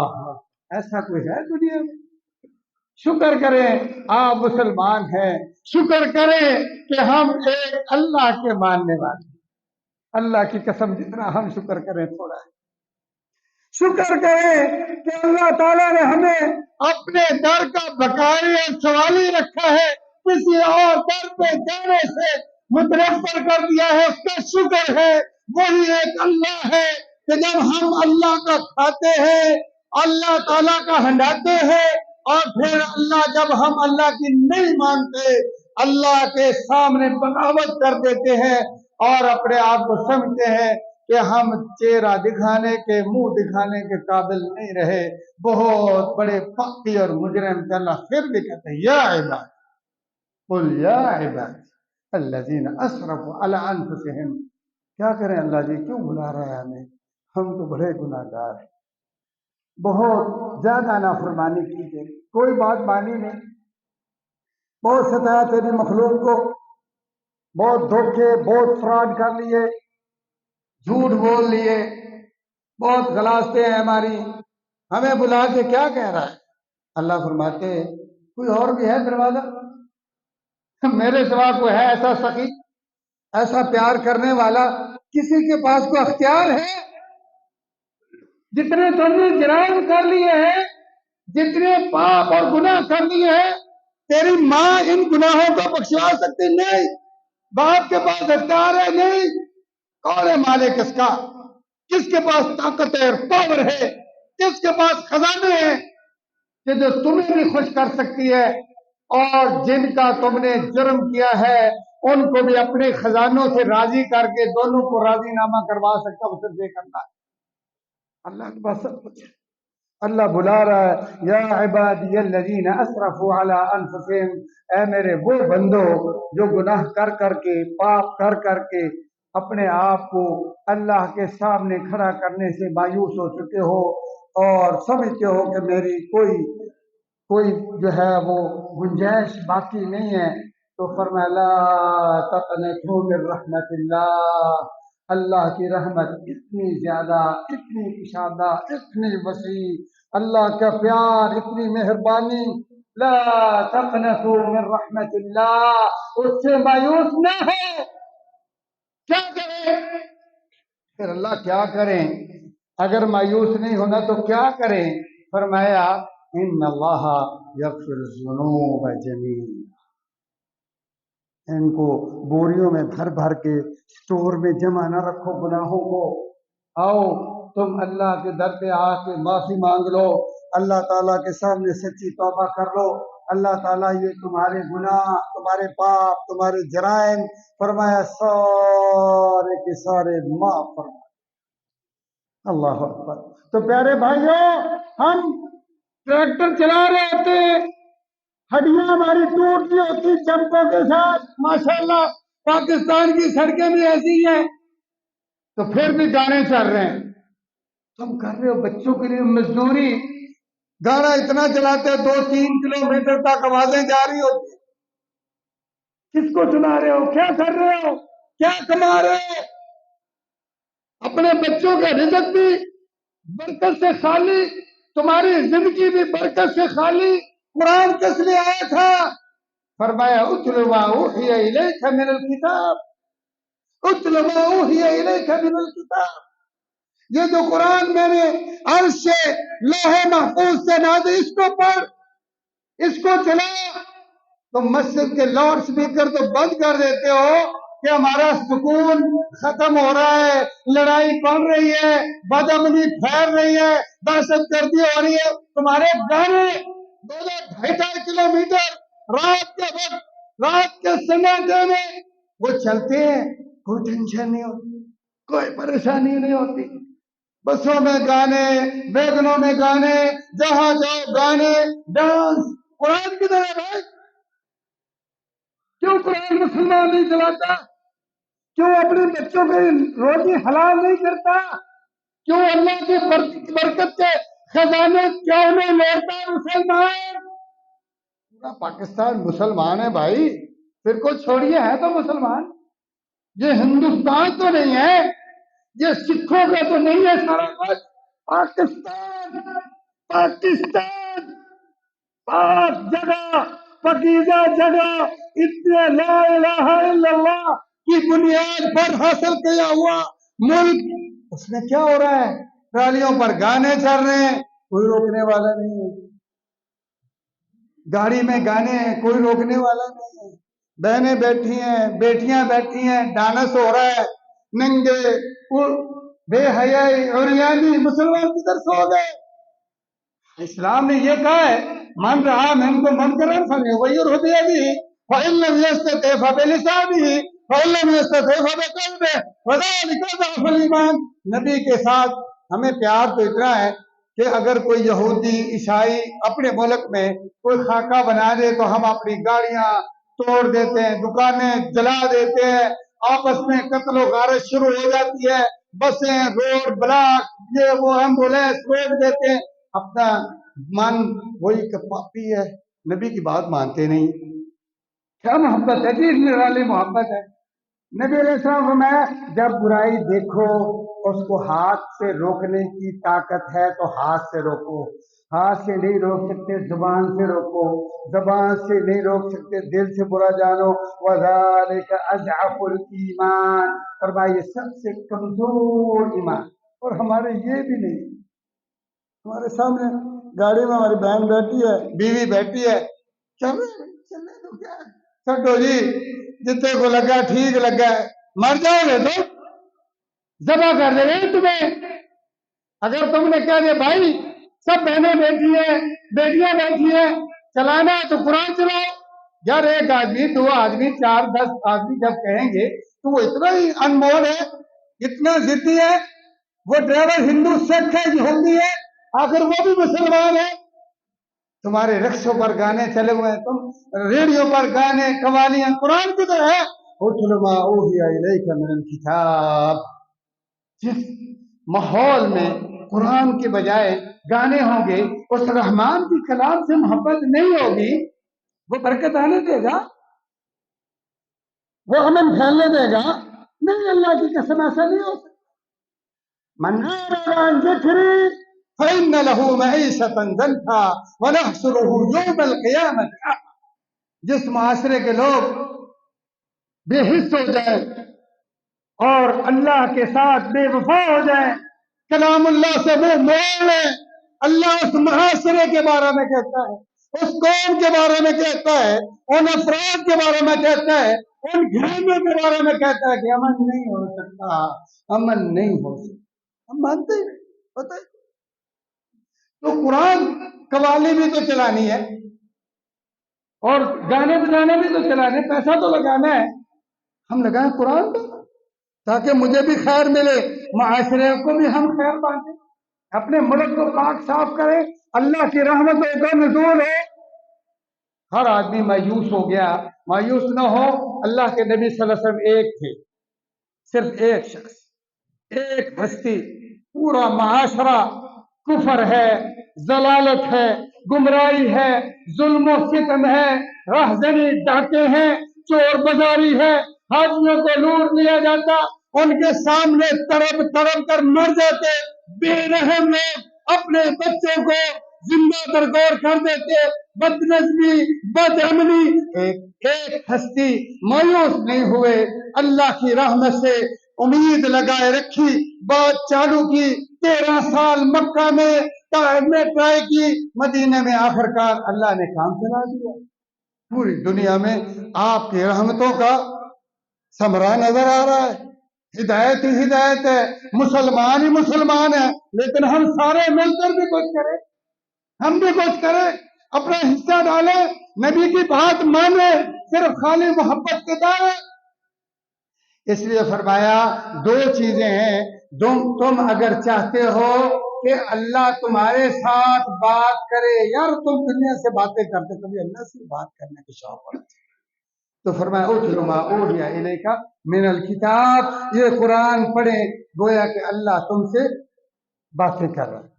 A: ایسا کوئی ہے دنیا میں؟ شکر کریں آپ مسلمان ہیں، شکر کریں کہ ہم ایک اللہ کے ماننے والے ہیں. اللہ کی قسم جتنا ہم شکر کریں تھوڑا ہے. شکر کریں کہ اللہ تعالیٰ نے ہمیں اپنے در کا بکاری اور سوالی رکھا ہے، کسی اور در پہ جانے سے متنفر کر دیا ہے. اس کا شکر ہے. وہی ایک اللہ ہے کہ جب ہم اللہ کا کھاتے ہیں، اللہ تعالیٰ کا ہنڈاتے ہیں، اور پھر اللہ جب ہم اللہ کی نہیں مانتے، اللہ کے سامنے بغاوت کر دیتے ہیں اور اپنے آپ کو سمجھتے ہیں کہ ہم چہرہ دکھانے کے، منہ دکھانے کے قابل نہیں رہے، بہت بڑے پاپی اور مجرم کے. اللہ پھر بھی کہتے ہیں یا عباد قل یا عباد الذین اسرفوا علی انفسہم. کیا کریں اللہ جی، کیوں بلا رہا ہے ہمیں؟ ہم تو بڑے گناہ گار ہیں، بہت زیادہ نافرمانی کی تیری، کوئی بات مانی نہیں، بہت ستایا تیری مخلوق کو، بہت دھوکے، بہت فراڈ کر لیے، جھوٹ بول لیے، بہت غلاظتیں ہیں ہماری. ہمیں بلا کے کیا کہہ رہا ہے؟ اللہ فرماتے ہیں کوئی اور بھی ہے دروازہ؟ میرے سوا کوئی ہے ایسا سخی، ایسا پیار کرنے والا؟ کسی کے پاس کوئی اختیار ہے؟ جتنے تم نے جرائم کر لیے ہیں، جتنے پاپ اور گناہ کر لیے ہیں، تیری ماں ان گناہوں کو بخشوا سکتی نہیں، باپ کے پاس اختیار ہے نہیں. کون ہے مالک اس کا؟ کس کے پاس طاقت ہے اور پاور ہے؟ کس کے پاس خزانے ہیں کہ جو تمہیں بھی خوش کر سکتی ہے اور جن کا تم نے جرم کیا ہے ان کو بھی اپنے خزانوں سے راضی کر کے دونوں کو راضی نامہ کروا سکتا؟ اسے دے کرنا اللہ کے پاس سب کچھ ہے. اللہ بلا رہا ہے یا عبادی الذین اسرفوا علی انفسہم، اے میرے وہ بندو جو گناہ کر کر کے، پاپ کر کر کے اپنے آپ کو اللہ کے سامنے کھڑا کرنے سے مایوس ہو چکے ہو اور سمجھتے ہو کہ میری کوئی جو ہے وہ گنجائش باقی نہیں ہے، تو فرمایا لا تقنطوا من رحمت اللہ. اللہ کی رحمت اتنی زیادہ، اتنی کشادہ، اتنی وسیع، اللہ کا پیار، اتنی مہربانی. لا تقنطوا من رحمت اللہ، اس سے مایوس نہ ہو. کیا کریں پھر اللہ، کیا کریں اگر مایوس نہیں ہونا تو کیا کریں؟ فرمایا ان اللہ یغفر الذنوب جميعا. ان کو بوریوں میں بھر بھر کے سٹور میں جمع نہ رکھو گناہوں کو. آؤ تم اللہ کے در پہ آ کے معافی مانگ لو، اللہ تعالیٰ کے سامنے سچی توبہ کر لو. اللہ تعالیٰ یہ تمہارے گناہ، تمہارے پاپ، تمہارے جرائم فرمایا سارے کے سارے معاف فرما. اللہ اکبر۔ تو پیارے بھائیوں، ہم ٹریکٹر چلا رہے ہوتے ہیں، ہڈیاں ہماری ٹوٹ رہی ہوتی چمپوں کے ساتھ، ماشاءاللہ پاکستان کی سڑکیں بھی ایسی ہیں، تو پھر بھی گانے چل رہے ہیں۔ تم کر رہے ہو بچوں کے لیے مزدوری، گانا اتنا چلاتے ہیں 2-3 کلومیٹر تک آوازیں جا رہی ہوتی ہیں۔ کس کو سنا رہے ہو؟ کیا کر رہے ہو؟ کیا کما رہے ہو؟ اپنے بچوں کا رزق بھی برکت سے خالی، تمہاری زندگی بھی برکت سے خالی۔ قرآن کس لیے آیا تھا؟ فرمایا اتل ما اوحی الیک من الکتاب، اتل ما اوحی الیک من الکتاب۔ یہ جو قرآن میں نے عرش سے لوح محفوظ سے نازل، اس کو پڑھ، اس کو چلا۔ تم مسجد کے لاؤڈ سپیکر تو بند کر دیتے ہو کہ ہمارا سکون ختم ہو رہا ہے، لڑائی بڑھ رہی ہے، بدامنی پھیل رہی ہے، دہشت گردی ہو رہی ہے۔ تمہارے گانے 2-2.5 کلومیٹر رات کے وقت، رات کے سناٹے میں وہ چلتے ہیں، کوئی ٹینشن نہیں ہوتی، کوئی پریشانی نہیں ہوتی۔ بسوں میں گانے، ویگنوں میں گانے، جہاں جاؤ گانے، ڈانس۔ قرآن کی طرح بھائی، کیوں قرآن مسلمان نہیں چلاتا؟ کیوں اپنے بچوں کی روزی حلال نہیں کرتا؟ کیوں اللہ کی برکت کے خزانے کیوں نہیں لیتا مسلمان؟ پورا پاکستان مسلمان ہے بھائی، پھر کو چھوڑیے، ہے تو مسلمان۔ یہ ہندوستان تو نہیں ہے، یہ سکھوں کا تو نہیں ہے سارا کچھ۔ پاکستان، پاکستان پاک جگہ، پاکیزہ جگہ، اتنے لا الہ الا اللہ کی بنیاد پر حاصل کیا ہوا ملک، اس میں کیا ہو رہا ہے؟ ٹرالیوں پر گانے چل رہے ہیں، کوئی روکنے والا نہیں ہے۔ گاڑی میں گانے ہیں، کوئی روکنے والا نہیں ہے۔ بہنیں بیٹھی ہیں، بیٹیاں بیٹھی ہیں، ڈانس ہو رہا ہے، ننگے بے حیائی عریانی مسلمان کدھر سو گئے؟ اسلام نے یہ کہا ہے من رہا من کو منکرا فلیغیرہ بیدہ فإن لم یستطع فبلسانہ فإن لم یستطع فبقلبہ وذلک ضعف الایمان۔ نبی کے ساتھ ہمیں پیار تو اتنا ہے کہ اگر کوئی یہودی عیسائی اپنے ملک میں کوئی خاکہ بنا دے تو ہم اپنی گاڑیاں توڑ دیتے ہیں، دکانیں جلا دیتے ہیں، آپس میں قتل و غارت شروع ہو جاتی ہے، بسیں، روڈ بلاک، یہ وہ ایمبولینس روک دیتے ہیں۔ اپنا من وہی پاپی ہے، نبی کی بات مانتے نہیں۔ کیا محبت ہے جی، نرالی محبت ہے۔ نبی علیہ السلام فرمایا جب برائی دیکھو اس کو ہاتھ سے روکنے کی طاقت ہے تو ہاتھ سے روکو، ہاتھ سے نہیں روک سکتے زبان سے روکو، زبان سے نہیں روک سکتے دل سے برا جانو، وذالک اضعف الایمان، فرمایا یہ سب سے کمزور ایمان۔ اور ہمارے یہ بھی نہیں، ہمارے سامنے گاڑی میں ہماری بہن بیٹھی ہے، بیوی بیٹھی ہے، چلنے تو کیا چھٹو جی، جتنے کو لگا ٹھیک لگا ہے، مر جاؤ گے تو ذبح کر دے گے تمہیں۔ اگر تم نے کہہ دیا بھائی سب بہنیں بیٹھی ہیں، بیٹیاں بیٹھی ہیں، چلانا ہے تو قرآن چلاؤ، یار ایک آدمی، 2 آدمی، 4 10 آدمی جب کہیں گے تو وہ اتنا ہی انمول ہے، اتنا ضدی ہے۔ وہ ڈرائیور ہندو سکھ ہے، یہودی ہے، آخر وہ بھی مسلمان ہے۔ تمہارے رکشوں پر گانے چلے ہوئے ہیں، تم ریڈیو پر گانے قوالیاں، قرآن کی تو ہے اتل ما اوحی الیک من الکتاب۔ جس ماحول میں قرآن کے بجائے گانے ہوں گے، اس رحمان کی کلام سے محبت نہیں ہوگی، وہ برکت آنے دے گا؟ وہ امن پھیلنے دے گا؟ نہیں، اللہ کی قسم ایسا نہیں ہو سکتا۔ من اعرض عن ذکری فإن له معیشة ضنکا ونحشره یوم القیامة اعمى۔ جس معاشرے کے لوگ بے حس ہو جائیں اور اللہ کے ساتھ بے وفا ہو جائیں، کلام اللہ سے منہ موڑ لیں، اللہ اس معاشرے کے بارے میں کہتا ہے، اس قوم کے بارے میں کہتا ہے، ان افراد کے بارے میں کہتا ہے، ان گھرانوں کے بارے میں کہتا ہے کہ امن نہیں ہو سکتا، امن نہیں ہو سکتا۔ ہم مانتے ہی نہیں، پتہ ہے۔ تو قرآن قوالی بھی تو چلانی ہے اور گانے بجانے بھی تو چلانے، پیسہ تو لگانا ہے، ہم لگائیں قرآن پہ۔ تاکہ مجھے بھی خیر ملے، معاشرے کو بھی ہم خیر بانٹیں، اپنے ملک کو پاک صاف کریں، اللہ کی رحمتوں کا نزول ہو۔ ہر آدمی مایوس ہو گیا، مایوس نہ ہو۔ اللہ کے نبی صلی اللہ علیہ وسلم ایک تھے، صرف ایک شخص، ایک ہستی، پورا معاشرہ کفر ہے، ضلالت ہے، گمراہی ہے، ظلم و ستم ہے، رہزنی ڈاکے ہیں، چور بازاری ہے، حاجیوں کو لوٹ لیا جاتا، ان کے سامنے تڑپ تڑپ کر مر جاتے، بے رحم لوگ اپنے بچوں کو زندہ درگور کر دیتے، بد نظمی، بد امنی۔ ایک ہستی مایوس نہیں ہوئے، اللہ کی رحمت سے امید لگائے رکھی، بات چالو کی، 13 سال مکہ میں ٹرائی کی، مدینے میں آخر کار اللہ نے کام چلا دیا۔ پوری دنیا میں آپ کی رحمتوں کا ثمرہ نظر آ رہا ہے، ہدایت ہی ہدایت ہے، مسلمان ہی مسلمان ہے، لیکن ہم سارے مل کر بھی کچھ کریں، ہم بھی کچھ کریں، اپنا حصہ ڈالیں، نبی کی بات مانیں، صرف خالی محبت کے دعوے۔ اس لیے فرمایا دو چیزیں ہیں، تم اگر چاہتے ہو کہ اللہ تمہارے ساتھ بات کرے، یار تم دنیا سے باتیں کرتے، کبھی اللہ سے بات کرنے کے شوق پڑتے، تو فرمایا اتلو ما اوحی الیک من الکتاب، یہ قرآن پڑھیں، گویا کہ اللہ تم سے باتیں کر رہا ہے۔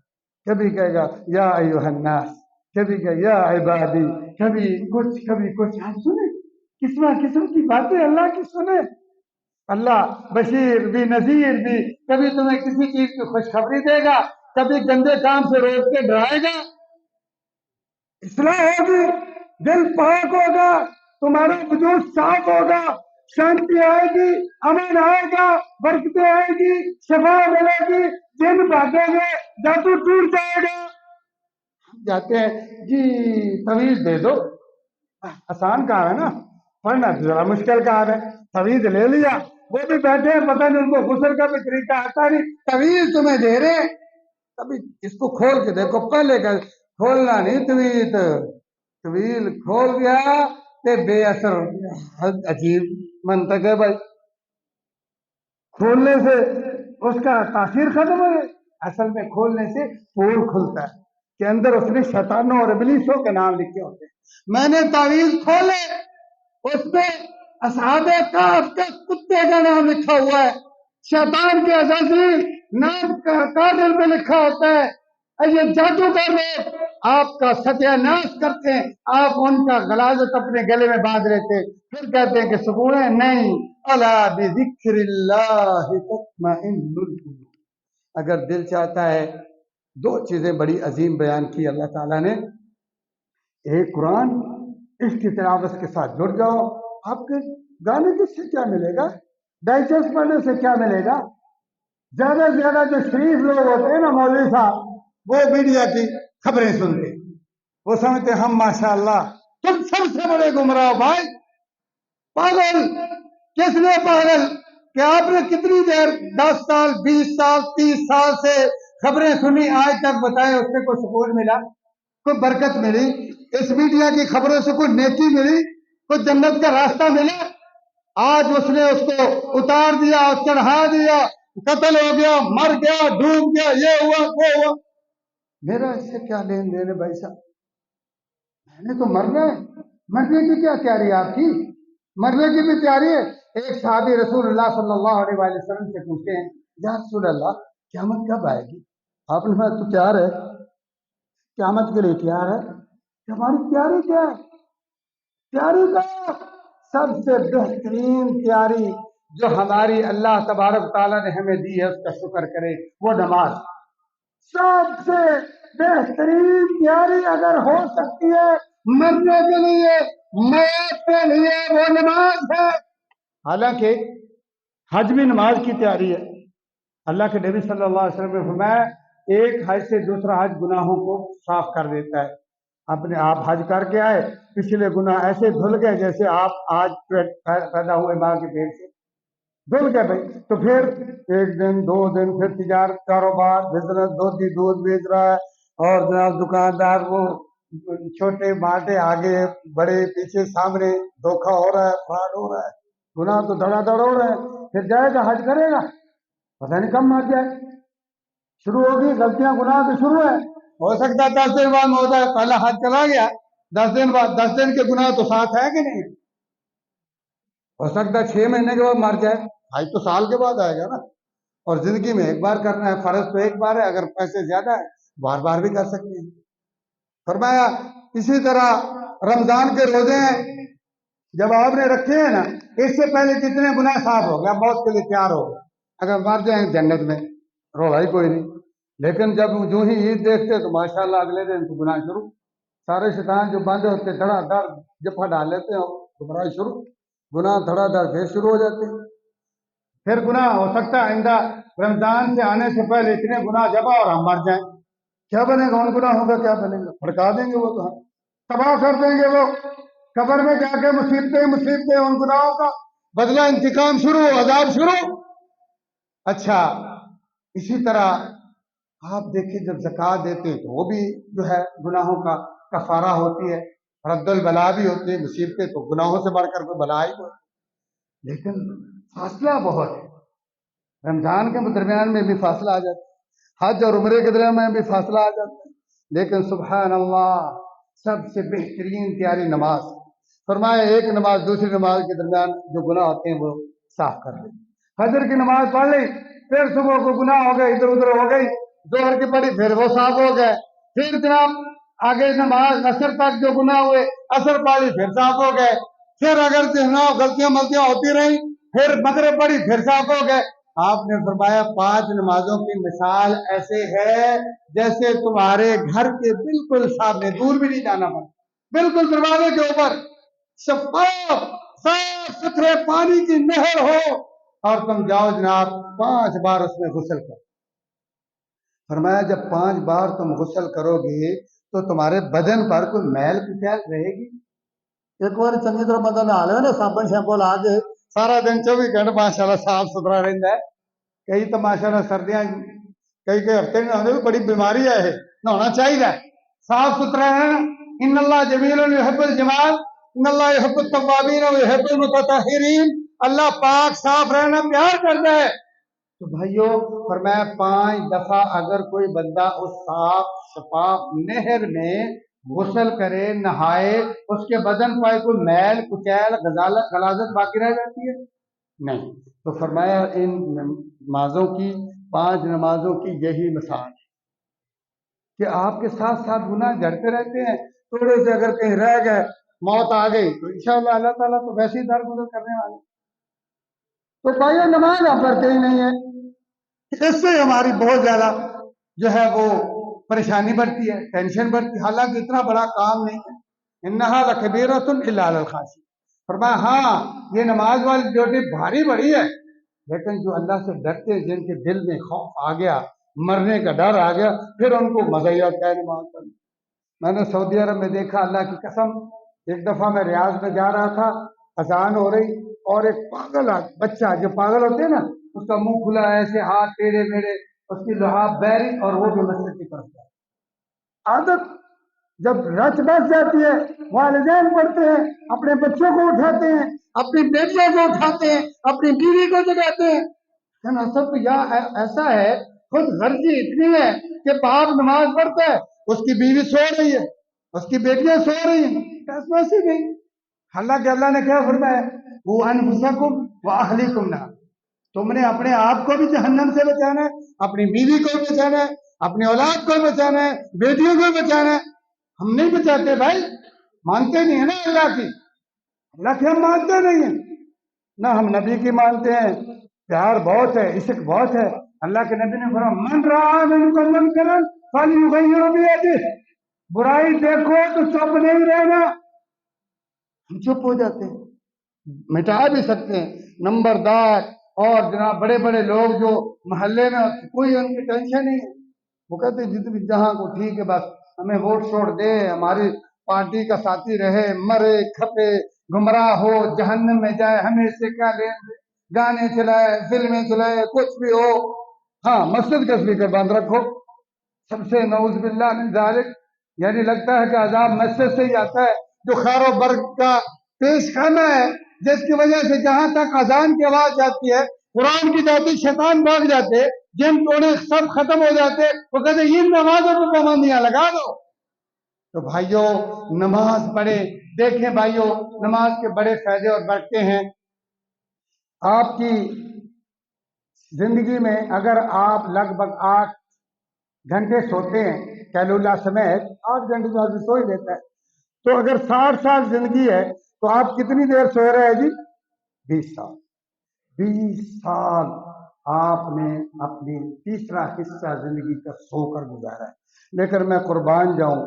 A: کبھی کہے گا یا ایھا الناس، کبھی کہ یا عبادی، کبھی کچھ آپ سنیں، قسم کی باتیں اللہ کی سنیں۔ اللہ بشیر بھی نذیر بھی، کبھی تمہیں کسی چیز کی خوشخبری دے گا، کبھی گندے کام سے روک کے ڈرائے گا، اصلاح ہوگی، دل پاک ہوگا، تمہارا وجود صاف ہوگا، شانتی آئے گی، امن آئے گا، برکتیں آئے گی، شفا ملے گی، جن بھاگیں گے، جادو ٹوٹ جائے گا۔ جاتے ہیں جی تویز دے دو، آسان کام ہے نا، پڑھنا ذرا مشکل کام ہے، تویز لے لیا، وہ بھی بیٹھے ہیں، پتہ نہیں ان کو غسل کا بھی طریقہ آتا نہیں، تویز تمہیں دے رہے ہیں، کبھی اس کو کھول کے دیکھو، پہلے کا کھولنا نہیں، طویل کھول گیا تے بے اثر ہو گیا۔ عجیب منطق ہے بھائی، کھولنے سے اس کا تاثیر ختم ہو گئی، اصل میں کھولنے سے پور کھلتا ہے کہ اندر اس نے شیطانوں اور ابلیسوں کے نام لکھے ہوتے ہیں۔ میں نے تعویذ کھولے، اس پہ اصحاب کہف کے کتے کا نام لکھا ہوا ہے، شیطان کے عزازیل نام کا قاتل میں لکھا ہوتا ہے، یہ جادوگر لوگ آپ کا ستیہ ناش کرتے ہیں، آپ ان کا غلاظت اپنے گلے میں باندھ لیتے، پھر کہتے ہیں کہ سکون ہے، نہیں، الا بذکر اللہ تطمئن القلوب۔ اگر دل چاہتا ہے، دو چیزیں بڑی عظیم بیان کی اللہ تعالیٰ نے، ایک قرآن، اس کی تلاوت کے ساتھ جڑ جاؤ، آپ کے گانے کس سے کیا ملے گا، ڈائجسٹ پڑھنے سے کیا ملے گا، زیادہ سے زیادہ جو شریف لوگ ہوتے ہیں نا مولوی صاحب، وہ میڈیا کی خبریں سنتے، وہ سمجھتے ہم ماشاءاللہ، تم سب سے بڑے گمراہ بھائی، پاگل، کس نے پاگل کہ آپ نے کتنی دیر 10 سال 20 سال 30 سال سے خبریں سنی، آج تک بتائیں اس سے کوئی سکون ملا، کوئی برکت ملی، اس میڈیا کی خبروں سے کوئی نیکی ملی، کوئی جنت کا راستہ ملا؟ آج اس نے اس کو اتار دیا، چڑھا دیا، قتل ہو گیا، مر گیا، ڈوب گیا، یہ ہوا وہ ہوا، میرا اس سے کیا لین دین ہے بھائی صاحب؟ میں نے تو مرنا ہے، مرنے کی کیا تیاری ہے آپ کی؟ مرنے کی بھی تیاری ہے۔ ایک صحابی رسول اللہ صلی اللہ علیہ وآلہ وسلم سے پوچھتے ہیں، یا رسول اللہ قیامت کب آئے گی؟ آپ نے کہا تو تیار ہے، قیامت کے لیے تیار ہے؟ ہماری تیاری کیا ہے؟ تیاری کا سب سے بہترین تیاری جو ہماری اللہ تبارک تعالیٰ نے ہمیں دی ہے، اس کا شکر کرے، وہ نماز۔ سب سے بہترین تیاری اگر ہو سکتی ہے مرنے کے لیے، موت کے لیے، وہ نماز ہے۔ حالانکہ حج بھی نماز کی تیاری ہے۔ اللہ کے نبی صلی اللہ علیہ وسلم نے فرمایا ایک حج سے دوسرا حج گناہوں کو صاف کر دیتا ہے۔ اپنے آپ حج کر کے آئے، پچھلے گناہ ایسے دھل گئے جیسے آپ آج پیدا ہوئے ماں کے پیٹ سے دھل گئے بھائی۔ تو پھر ایک دن 2 دن پھر تجارت، کاروبار، بزنس، دودھ بیچ رہا ہے، اور جناب دکاندار وہ چھوٹے بانٹے، آگے بڑے پیچھے سامنے، دھوکہ ہو رہا ہے، فراڈ ہو رہا ہے، گناہ تو دڑا دڑ ہو رہے ہیں، پھر جائے گا حج کرے گا، پتہ نہیں کب مر جائے، شروع ہوگی غلطیاں گناہ تو شروع ہے، ہو سکتا ہے 10 دن بعد میں ہوتا ہے، پہلا حج چلا گیا 10 دن بعد 10 دن کے گناہ تو ساتھ ہے کہ نہیں، ہو سکتا ہے 6 مہینے کے بعد مر جائے، حج تو سال کے بعد آئے گا نا، اور زندگی میں ایک بار کرنا ہے، فرض تو ایک بار ہے، اگر پیسے زیادہ ہے بار بار بھی کر سکتے ہیں۔ فرمایا اسی طرح رمضان کے روزے ہیں، جب آپ نے رکھے ہیں نا، اس سے پہلے جتنے گناہ صاف ہو گیا، موت کے لیے تیار ہو گیا، اگر مر جائیں جنت میں رولا ہی کوئی نہیں، لیکن جب جو ہی عید دیکھتے تو ماشاءاللہ اگلے دن تو گناہ شروع، سارے شیطان جو بندے ہوتے دھڑا دھڑ جفا ڈال لیتے ہیں، گمراہی شروع، گناہ دھڑا دھڑ پھر شروع ہو جاتے ہیں، پھر گناہ ہو سکتا ہے آئندہ رمضان سے آنے سے پہلے اتنے گناہ جمع اور ہم مر جائیں، کیا بنے گا ان گناہوں کا، کیا بنے گا، بھڑکا دیں گے وہ تو، ہم تباہ کر دیں گے وہ، قبر میں جا کے مصیبتیں ان گناہوں کا بدلہ انتقام شروع، عذاب شروع۔ اچھا اسی طرح آپ دیکھیں جب زکوٰۃ دیتے ہیں تو وہ بھی جو ہے گناہوں کا کفارہ ہوتی ہے، رد البلا بھی ہوتی ہے، مصیبتیں تو گناہوں سے بڑھ کر کوئی بلا ہی کوئی، لیکن فاصلہ بہت ہے، رمضان کے درمیان میں بھی فاصلہ آ جاتا ہے، حج اور عمرے کے درمیان میں بھی فاصلہ آ جاتا ہے، لیکن سبحان اللہ سب سے بہترین تیاری نماز، فرمایا ایک نماز دوسری نماز کے درمیان جو گناہ ہوتے ہیں وہ صاف کر دیں، فجر کی نماز پڑھ لی، پھر صبح کو گناہ ہو گئے ادھر ادھر ہو گئی، ظہر کی پڑھی پھر وہ صاف ہو گئے، پھر جناب آگے نماز عصر تک جو گناہ ہوئے عصر پڑھی پھر صاف ہو گئے، پھر اگر جناب غلطیاں ملطیاں ہوتی رہیں پھر مغرب پڑھی پھر صاف ہو گئے۔ آپ نے فرمایا 5 نمازوں کی مثال ایسے ہے جیسے تمہارے گھر کے بالکل سامنے، دور بھی نہیں جانا پڑتا، بالکل دروازے کے اوپر شفاف صاف ستھرے پانی کی نہر ہو اور تم جاؤ جناب 5 بار اس میں غسل کرو، فرمایا جب 5 بار تم غسل کرو گے تو تمہارے بدن پر کوئی میل کچیل رہے گی، ایک بار چنگی طرح بندہ نہا لے نا صابن شیمپو لا کے سارا دن 24 گھنٹے ماشاءاللہ صاف ستھرا رہتا ہے، کئی تو ماشاءاللہ سردیاں کئی ہفتے میں نہانے بڑی بیماری ہے، نہانا چاہیے صاف ستھرا ہے، ان اللہ جمیل یحب الجمال ان اللہ یحب التوابین و یحب المتطہرین، اللہ پاک صاف رہنا پیار کرتا ہے، تو بھائیو فرمایا 5 دفعہ اگر کوئی بندہ اس صاف شفاف نہر میں غسل کرے نہائے اس کے بدن پر کوئی میل کچیل غلاظت باقی رہ جاتی ہے نہیں، تو فرمایا ان نمازوں کی 5 نمازوں کی یہی مثال ہے کہ آپ کے ساتھ ساتھ گناہ جڑتے رہتے ہیں، تھوڑے سے اگر کہیں رہ گئے موت آ گئی تو انشاءاللہ اللہ تعالیٰ تو ویسے ہی درگزر کرنے والے، تو بھائیو نماز آپ پڑھتے ہی نہیں ہے، اس سے ہماری بہت زیادہ جو ہے وہ پریشانی بڑھتی ہے، ٹینشن بڑھتی ہے، حالانکہ اتنا بڑا کام نہیں ہے، انہا لکبیرۃ الا علی الخاشعین، فرمایا ہاں یہ نماز والی ڈیوٹی بھاری بڑی ہے، لیکن جو اللہ سے ڈرتے ہیں جن کے دل میں خوف آ گیا مرنے کا ڈر آ گیا پھر ان کو مزہ ہی آتا ہے نماز پڑھنے۔ میں نے سعودی عرب میں دیکھا اللہ کی قسم، ایک دفعہ میں ریاض میں جا رہا تھا، اذان ہو رہی اور ایک پاگل بچہ جو پاگل ہوتے ہیں نا اس کا منہ کھلا ایسے ہاتھ ٹیڑے میڑے اس کی لحاف بیری اور وہ بھی مسجد کی طرف جائے، عادت جب رچ بس جاتی ہے والدین پڑھتے ہیں اپنے بچوں کو اٹھاتے ہیں اپنی بیٹیوں کو اٹھاتے ہیں اپنی بیوی کو جگاتے ہیں، اصل تو یہ ایسا ہے خود غرضی اتنی ہے کہ باپ نماز پڑھتا ہے اس کی بیوی سو رہی ہے اس کی بیٹیاں سو رہی ہیں ویسے نہیں، حالانکہ اللہ نے کیا فرمایا وہ انفسکم واہلیکم نار، تم نے اپنے آپ کو بھی جہنم سے بچانا ہے، اپنی بیوی کو بچانا ہے، اپنی اولاد کو بچانا ہے، بیٹیوں کو بچانا ہے، ہم نہیں بچاتے بھائی، مانتے نہیں ہیں نا اللہ کی ہم مانتے نہیں ہیں، نہ ہم نبی کی مانتے ہیں، پیار بہت ہے عشق بہت ہے، اللہ کے نبی نے فرمایا من رأى منکم منکرا فلیغیرہ بیدہ، برائی دیکھو تو چپ نہیں رہنا، ہم چپ ہو جاتے ہیں، مٹا بھی سکتے ہیں، نمبردار اور جناب بڑے بڑے لوگ جو محلے میں کوئی ان کی ٹینشن نہیں ہے، وہ کہتے ہیں جتنی جہاں کو ٹھیک ہے بس ہمیں ووٹ چھوڑ دے، ہماری پارٹی کا ساتھی رہے، مرے کھپے گمراہ ہو جہنم میں جائے ہمیں اس سے کیا لیں، گانے چلائے فلمیں چلائے کچھ بھی ہو، ہاں مسجد کا اسپیکر بند رکھو، سب سے نعوذ باللہ من ذالک، یعنی لگتا ہے کہ عذاب مسجد سے ہی آتا ہے، جو خیر و برکت کا پیش خانہ ہے جس کی وجہ سے جہاں تک اذان کی آواز جاتی ہے قرآن کی جاتی شیطان بھاگ جاتے جن ٹونے سب ختم ہو جاتے وہ کہتے ان نمازوں پہ پابندیاں لگا دو. تو بھائیوں نماز پڑھے. دیکھیں بھائیوں نماز کے بڑے فائدے اور برکتیں ہیں. آپ کی زندگی میں اگر آپ لگ بھگ 8 گھنٹے سوتے ہیں کیلولہ سمیت 8 گھنٹے تو آدمی سو ہی لیتا ہے. تو اگر 60 سال زندگی ہے تو آپ کتنی دیر سو رہے ہیں جی؟ 20 سال. 20 سال آپ نے اپنی تیسرا حصہ زندگی کا سو کر گزارا ہے. لیکن میں قربان جاؤں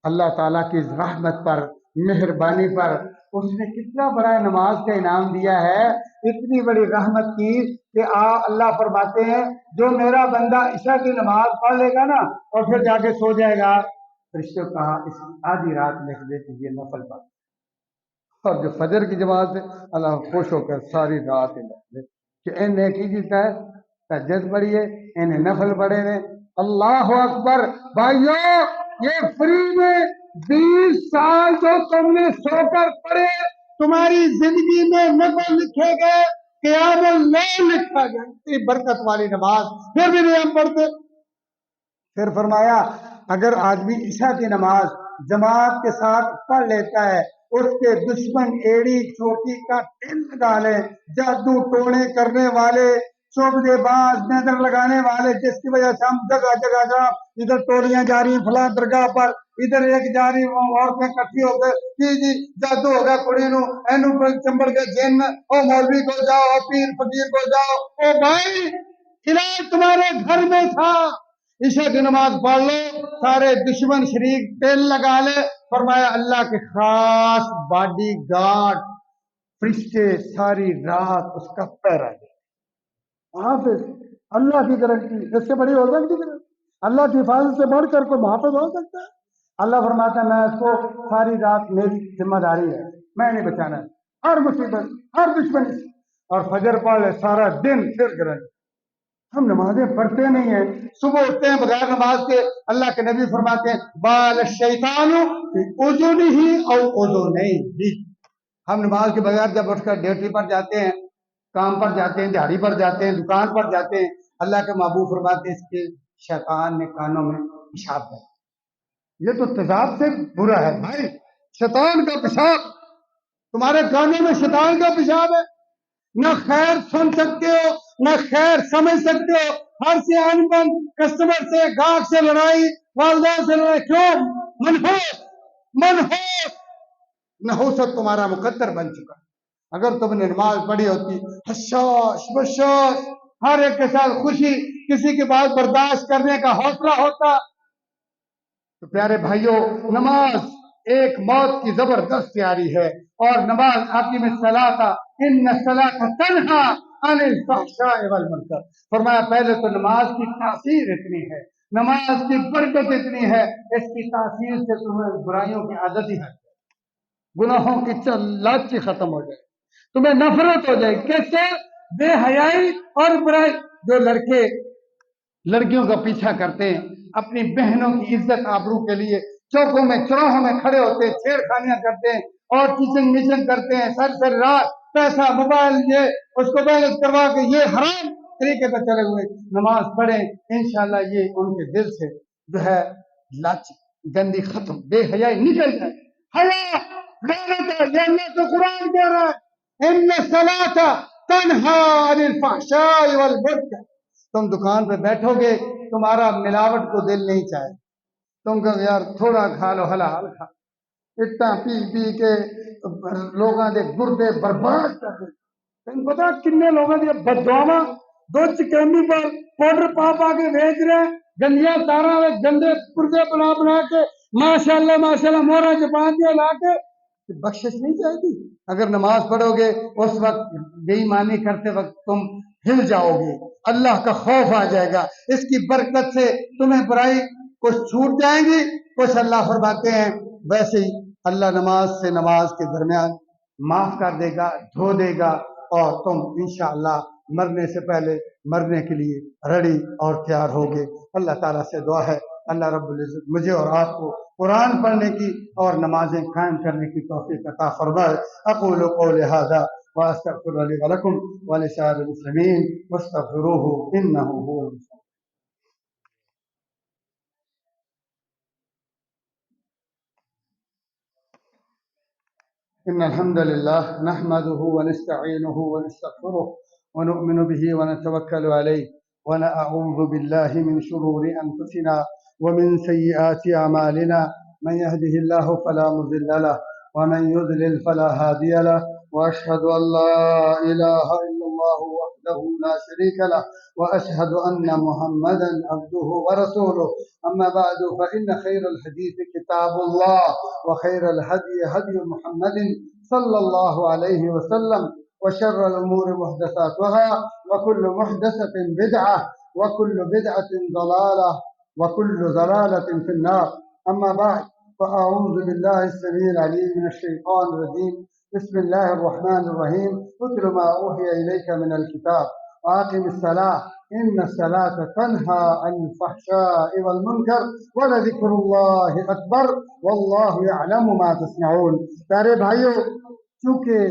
A: اللہ تعالیٰ کی رحمت پر مہربانی پر اس نے کتنا بڑا نماز کا انعام دیا ہے. اتنی بڑی رحمت کی کہ اللہ فرماتے ہیں جو میرا بندہ عشاء کی نماز پڑھ لے گا نا اور پھر جا کے سو جائے گا فرشتوں کہا اس آدھی رات لکھ دے کہ یہ نفل پڑھ. اور جو فجر کی جماعت ہے اللہ خوش ہو کر ساری رات لکھ دے کہ انہیں کی جیتا ہے تہجد پڑھی ہے انہیں نفل پڑھے نے. اللہ اکبر. بھائیو یہ فری میں 20 سال جو تم نے سو کر پڑھے تمہاری زندگی میں نفل لکھے گئے قیام اللیل لکھا گیا. اتنی برکت والی نماز پھر بھی نہیں ہم پڑھتے. پھر فرمایا اگر آدمی عشاء کی نماز جماعت کے ساتھ پڑھ لیتا ہے اس کے دشمن ایڑی چوٹی کا ٹل لگا لے. جادو ٹونے کرنے والے چوبدے باز نظر لگانے والے جس کی وجہ سے ہم جگہ جگہ جہاں ادھر ٹولیاں جا رہی فلاں درگاہ پر ادھر ایک جا رہی عورتیں کٹھی ہو گئے جی جادو ہو گیا کڑی نو اینو پر چمبڑ کے جن او مولوی کو جاؤ او پیر فقیر کو جاؤ. او بھائی علاج تمہارے گھر میں تھا. عشاء کی نماز پڑھ لو سارے دشمن شریک تیل لگا لے. فرمایا اللہ کے خاص باڈی گارڈ فرشتے ساری رات اس کا پہرا دے. محافظ اللہ کی گارنٹی اس سے بڑی ہو سکتی ہے؟ اللہ کی حفاظت سے بڑھ کر کوئی محافظ ہو سکتا ہے؟ اللہ فرماتا ہے میں اس کو ساری رات میری ذمہ داری ہے میں نہیں بچانا ہے. ہر مصیبت ہر دشمنی اور فجر پڑھ لے سارا دن پھر گارنٹی. ہم نمازیں پڑھتے نہیں ہیں. صبح اٹھتے ہیں بغیر نماز کے. اللہ کے نبی فرماتے ہیں بال الشیطان فی اذنہ او اذنیہ. ہم نماز کے بغیر جب اٹھ کر ڈیوٹی پر جاتے ہیں کام پر جاتے ہیں دیہڑی پر جاتے ہیں دکان پر جاتے ہیں اللہ کے محبوب فرماتے ہیں اس کے شیطان نے کانوں میں پیشاب کر. یہ تو تیزاب سے برا ہے بھائی. شیطان کا پیشاب تمہارے کانوں میں شیطان کا پیشاب ہے. نہ خیر سن سکتے ہو نہ خیر سمجھ سکتے ہو. ہر سے انبن کسٹمر سے گاہک سے لڑائی والدین سے لڑائی. کیوں؟ منحوس نحوست تمہارا مقدر بن چکا. اگر تم نے نماز پڑھی ہوتی حشاش بشاش ہر ایک کے ساتھ خوشی کسی کی بات برداشت کرنے کا حوصلہ ہوتا. تو پیارے بھائیوں نماز ایک موت کی زبردست تیاری ہے. اور نماز اقیم الصلاۃ ان الصلاۃ تنہی عن الفحشاء والمنکر. فرمایا پہلے تو نماز کی تاثیر اتنی ہے نماز کی برکت اتنی ہے اس کی تاثیر سے تمہیں برائیوں کی عادت ہی ہے گناہوں کی لت ختم ہو جائے تمہیں نفرت ہو جائے. کیسے؟ بے حیائی اور برائی. جو لڑکے لڑکیوں کا پیچھا کرتے ہیں اپنی بہنوں کی عزت آبرو کے لیے چوکوں میں چوراہوں میں کھڑے ہوتے ہیں چھیڑ خانیاں کرتے ہیں اور کچن مچن کرتے ہیں سر رات پیسہ موبائل یہ اس کو بیلنس کروا کے یہ حرام طریقے پر چلے ہوئے. نماز پڑھیں انشاءاللہ یہ ان کے دل سے جو ہے لچ گندی ختم بے حیائی نکل جائے. حیا غیرت ہے. یہ اللہ کا قرآن کہہ رہا ہے ان الصلاۃ تنہی عن الفحشاء والمنکر. تم دکان پہ بیٹھو گے تمہارا ملاوٹ کو دل نہیں چاہے. تم کہو یار تھوڑا کھا لو حلال کھا. اتنا پی پی کے لوگاں دے گردے برباد کر دے. تم پتا کتنے لوگوں دے بددعاواں دودھ کیمیکل پاؤڈر پا کے بیچ رہے ہیں گندیاں تارا گندے پرزے بنا کے ماشاءاللہ مورا چپاندیاں لا کے بخشش نہیں چاہتی. اگر نماز پڑھو گے اس وقت بے ایمانی کرتے وقت تم ہل جاؤ گے اللہ کا خوف آ جائے گا. اس کی برکت سے تمہیں برائی کچھ چھوٹ جائیں گی کچھ اللہ فرماتے ہیں ویسے ہی اللہ نماز سے نماز کے درمیان معاف کر دے گا دھو دے گا اور تم انشاءاللہ مرنے سے پہلے مرنے کے لیے ریڈی اور تیار ہوگے. اللہ تعالیٰ سے دعا ہے اللہ رب العزت مجھے اور آپ کو قرآن پڑھنے کی اور نمازیں قائم کرنے کی توفیق عطا فرمائے۔ اقول قولی ھذا واستغفر لي ولكم ولسائر المسلمين واستغفروه انه هو الغفور۔ إن الحمد لله نحمده ونستعينه ونستغفره ونؤمن به ونتوكل عليه ونعوذ بالله من شرور أنفسنا ومن سيئات أعمالنا، من يهده الله فلا مضل له ومن يضلل فلا هادي له، وأشهد أن لا إله إلا الله وحده لا شريك له، وأشهد أن محمدا عبده ورسوله. أما بعد فإن خير الحديث كتاب الله، وخير الهدي هدي محمد صلى الله عليه وسلم، وشر الأمور محدثاتها، وكل محدثة بدعة، وكل بدعة ضلالة، وكل ضلالة في النار. أما بعد فأعوذ بالله السميع العليم من الشيطان الرجيم. بسم الله الرحمن الرحيم. اتل ما أوحي إليك من الكتاب وأقم الصلاة إن الصلاة تنهى عن الفحشاء والمنكر ولذكر الله أكبر والله يعلم ما تصنعون۔ پیارے بھائیو، چونکہ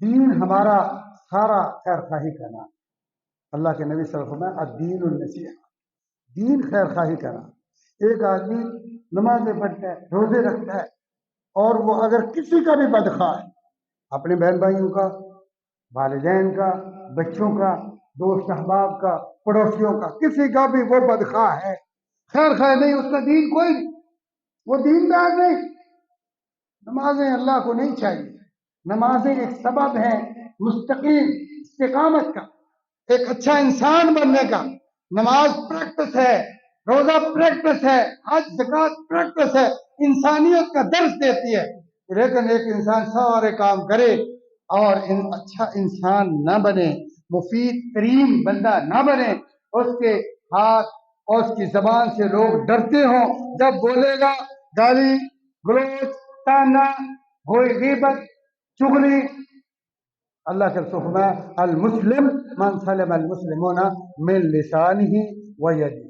A: دین ہمارا سارا خیر خواہی کا نام، اللہ کے نبی صلی اللہ علیہ وسلم فرمایا الدین النصیحہ، دین خیر خواہی کا نام۔ ایک آدمی نمازیں پڑھتا ہے، روزے رکھتا ہے، اور وہ اگر کسی کا بھی بدخواہ ہے، اپنے بہن بھائیوں کا، والدین کا، بچوں کا، دوست احباب کا، پڑوسیوں کا، کسی کا بھی وہ بدخواہ ہے، خیر خواہ نہیں، اس کا دین کوئی نہیں، وہ دیندار نہیں۔ نمازیں اللہ کو نہیں چاہیے، نمازیں ایک سبب ہے مستقیم استقامت کا، ایک اچھا انسان بننے کا۔ نماز پریکٹس ہے، روزہ پریکٹس ہے، حج زکوٰۃ پریکٹس ہے، انسانیت کا درس دیتی ہے۔ لیکن ایک انسان سارے کام کرے اور اچھا انسان نہ بنے، مفید ترین بندہ نہ بنے، اس کے ہاتھ اور اس کی زبان سے لوگ ڈرتے ہوں، جب بولے گا گالی گلوچ تانا ہوئی غیبت چغلی۔ اللہ کے رسول فرمایا المسلم من سلم المسلمون من لسانه ویده۔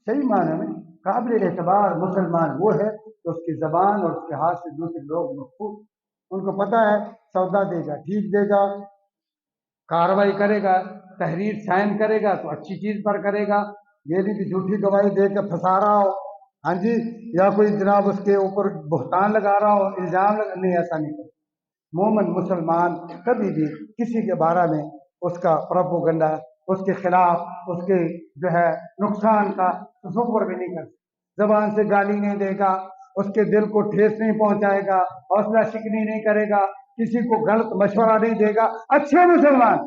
A: صحیح معنی میں قابل اعتبار مسلمان وہ ہے تو اس کی زبان اور اس کے ہاتھ سے دوسرے لوگ محفوظ، ان کو پتہ ہے سودا دے گا ٹھیک دے گا، کارروائی کرے گا، تحریر سائن کرے گا تو اچھی چیز پر کرے گا، یہ نہیں کہ جھوٹی گواہی دے کے پھنسا رہا ہو، ہاں جی، یا کوئی جناب اس کے اوپر بہتان لگا رہا ہو، الزام لگا، نہیں، ایسا نہیں کرے۔ مومن مسلمان کبھی بھی کسی کے بارے میں اس کا پروپیگنڈا، اس کے خلاف، اس کے جو ہے نقصان کا تصور بھی نہیں کرتا، زبان سے گالی نہیں دے گا، اس کے دل کو ٹھیس نہیں پہنچائے گا، حوصلہ شکنی نہیں کرے گا، کسی کو غلط مشورہ نہیں دے گا۔ اچھے مسلمان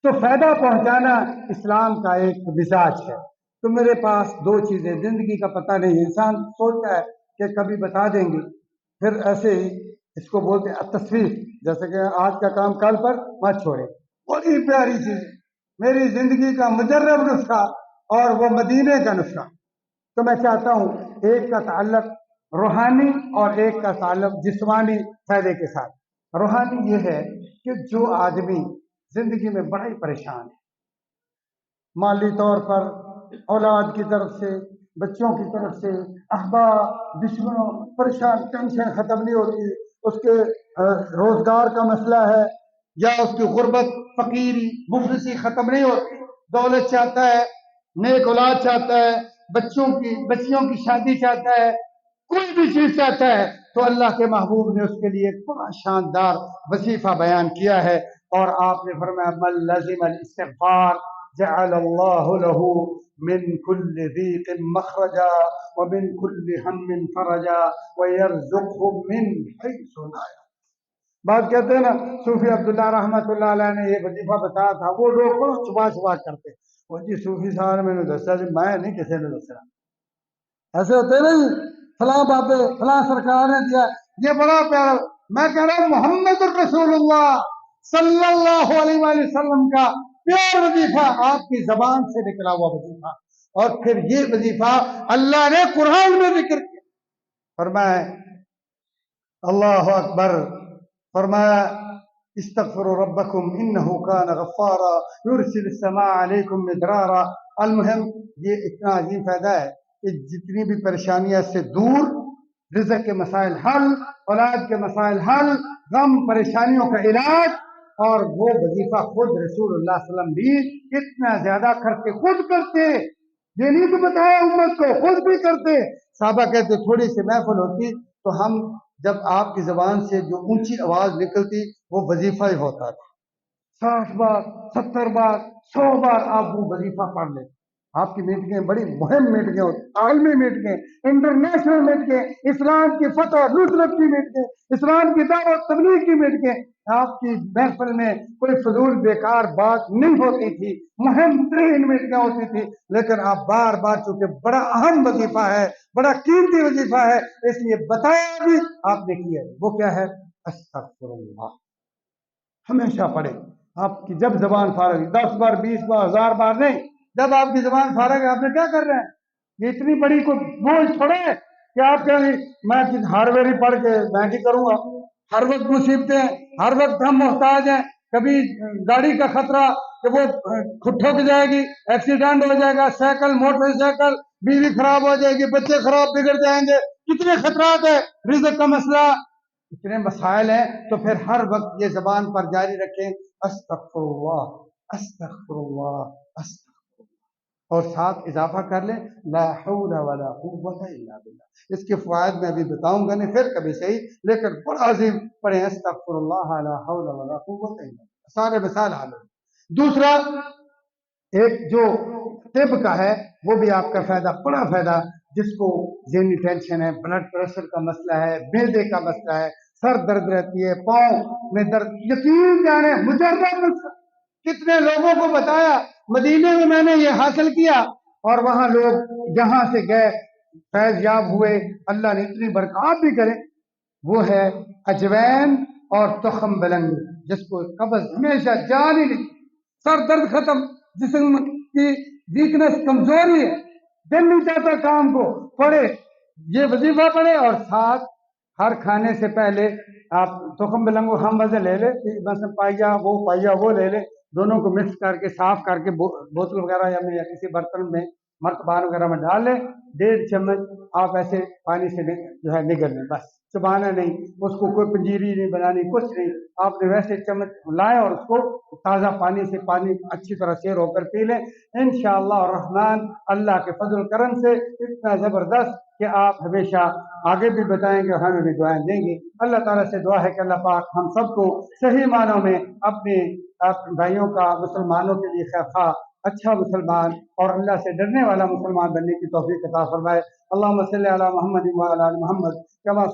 A: تو فائدہ پہنچانا اسلام کا ایک مزاج ہے۔ تو میرے پاس دو چیزیں، زندگی کا پتہ نہیں، انسان سوچتا ہے کہ کبھی بتا دیں گے، پھر ایسے ہی اس کو بولتے ہیں تصویر، جیسے کہ آج کا کام کل پر مت چھوڑے، بڑی پیاری چیز ہے، میری زندگی کا مجرب نسخہ اور وہ مدینے کا نسخہ۔ تو میں چاہتا ہوں ایک کا تعلق روحانی اور ایک کا تعلق جسمانی فائدے کے ساتھ۔ روحانی یہ ہے کہ جو آدمی زندگی میں بڑا ہی پریشان ہے، مالی طور پر، اولاد کی طرف سے، بچوں کی طرف سے، احباب دشمنوں، پریشان، ٹینشن ختم نہیں ہوتی، اس کے روزگار کا مسئلہ ہے، یا اس کی غربت، فقیری، مفلسی ختم نہیں ہوتی، دولت چاہتا ہے، نیک اولاد چاہتا ہے، بچیوں کی شادی چاہتا ہے، کوئی بھی چیز چاہتا ہے، تو اللہ کے محبوب نے اس کے لیے ایک بڑا شاندار وظیفہ بیان کیا ہے، اور آپ نے فرمایا من لزم الاستغفار جعل اللہ له من كل ضيق مخرجا ومن كل هم فرجا ويرزقه من حيث لا يحتسب۔ بات کہتے ہیں نا، صوفی عبداللہ رحمۃ اللہ علیہ نے یہ وظیفہ بتایا تھا، وہ لوگ بہت چھپا چھپا کرتے، وہ جی صوفی صاحب نے میں نے دسا جی، میں نہیں کسی نے دسا، ایسے ہوتے نہیں، فلاں بابے فلاں سرکار نے دیا، یہ بڑا پیارا، میں کہہ رہا ہوں محمد رسول اللہ صلی اللہ علیہ وآلہ وسلم کا پیار وظیفہ، آپ کی زبان سے نکلا ہوا وظیفہ، اور پھر یہ وظیفہ اللہ نے قرآن میں ذکر کیا، فرمایا اللہ اکبر، فرمایا استغفروا ربکم انہ کان غفارا یرسل السماء علیکم مدرارا۔ المہم یہ اتنا عظیم فائدہ ہے کہ جتنی بھی پریشانیاں سے دور، رزق کے مسائل حل، اولاد کے مسائل حل، غم پریشانیوں کا علاج، اور وہ وظیفہ خود رسول اللہ صلی اللہ علیہ وسلم بھی اتنا زیادہ کرتے، خود کرتے، یہ نہیں تو بتایا امت کو، خود بھی کرتے۔ صحابہ کہتے تھوڑی سی محفل ہوتی تو ہم جب آپ کی زبان سے جو اونچی آواز نکلتی وہ وظیفہ ہی ہوتا تھا، 60 بار 70 بار 100 بار آپ وہ وظیفہ پڑھ لیں۔ آپ کی میٹنگیں بڑی مہم میٹنگیں ہوتی، عالمی میٹنگیں، انٹرنیشنل میٹنگیں، اسلام کی فتح نصرت کی میٹنگیں، اسلام کی دعوت تبلیغ کی میٹنگیں۔ آپ کی محفل میں کوئی فضول بیکار بات نہیں ہوتی تھی، مہم ترین میٹنگیں ہوتی تھی، لیکن آپ بار بار چونکہ بڑا اہم وظیفہ ہے، بڑا قیمتی وظیفہ ہے، اس لیے بتایا بھی آپ نے کیا۔ وہ کیا ہے؟ استغفر اللہ، ہمیشہ پڑھیں۔ آپ کی جب زبان فارغ، 10 بار 20 بار 1000 بار نہیں، جب آپ کی زبان فارغ ہے آپ نے کیا کر رہے ہیں؟ یہ اتنی بڑی کوئی بوجھ تھوڑے ہے کہ آپ کہیں میں ہارویری پڑھ کے میں کی کروں گا۔ ہر وقت مصیبتیں، ہر وقت ہم محتاج ہیں، کبھی گاڑی کا خطرہ کہ وہ ٹھک جائے گی، ایکسیڈنٹ ہو جائے گا، سائیکل موٹر سائیکل، بیوی خراب ہو جائے گی، بچے خراب بگڑ جائیں گے، کتنے خطرات ہیں، رزق کا مسئلہ، اتنے مسائل ہیں، تو پھر ہر وقت یہ زبان پر جاری رکھیں، استغفر اللہ استغفر اللہ استغفر، اور ساتھ اضافہ کر لیں لا حول ولا قوت الا باللہ۔ اس کے فوائد میں ابھی بتاؤں گا نہیں، پھر کبھی صحیح، لیکن بڑا عظیم پڑھیں استغفر اللہ لا حول ولا قوت الا باللہ، سارے مسائل حل ہیں۔ دوسرا ایک جو طب کا ہے وہ بھی آپ کا فائدہ، بڑا فائدہ، جس کو ذہنی ٹینشن ہے، بلڈ پریشر کا مسئلہ ہے، معدے کا مسئلہ ہے، سر درد رہتی ہے، پاؤں میں درد، یقین جانے مجرد کتنے لوگوں کو بتایا، مدینے میں میں نے یہ حاصل کیا، اور وہاں لوگ یہاں سے گئے فیض یاب ہوئے، اللہ نے اتنی برکات بھی کرے۔ وہ ہے اجوین اور تخم بلنگ، جس کو قبض ہمیشہ جان ہی نہیں، سر درد ختم، جسم کی ویکنس کمزوری ہے، دل نہیں چاہتا کام کو، پڑھے یہ وظیفہ پڑھے، اور ساتھ ہر کھانے سے پہلے آپ تخم بلنگ ہم وزن لے لے، مثلا پائیا وہ لے لے، دونوں کو مکس کر کے صاف کر کے بوتل وغیرہ یا کسی برتن میں مرتبان وغیرہ میں ڈال لیں، 1.5 چمچ آپ ایسے پانی سے جو ہے نگل لیں، بس چبانا نہیں، اس کو کوئی پنجیری نہیں بنانی، کچھ نہیں، آپ نے ویسے چمچ لائیں اور اس کو تازہ پانی سے پانی اچھی طرح سیر ہو کر پی لیں، انشاءاللہ الرحمن اللہ کے فضل کرم سے اتنا زبردست کہ آپ ہمیشہ آگے بھی بتائیں گے اور ہمیں بھی دعائیں دیں گے۔ اللہ تعالیٰ سے دعا ہے کہ اللہ پاک ہم سب کو صحیح معنوں میں اپنے بھائیوں کا، مسلمانوں کے لیے خواہ اچھا مسلمان اور اللہ سے ڈرنے والا مسلمان بننے کی توفیق عطا فرمائے۔ اللہم صلی علی محمد وعلی آل محمد کما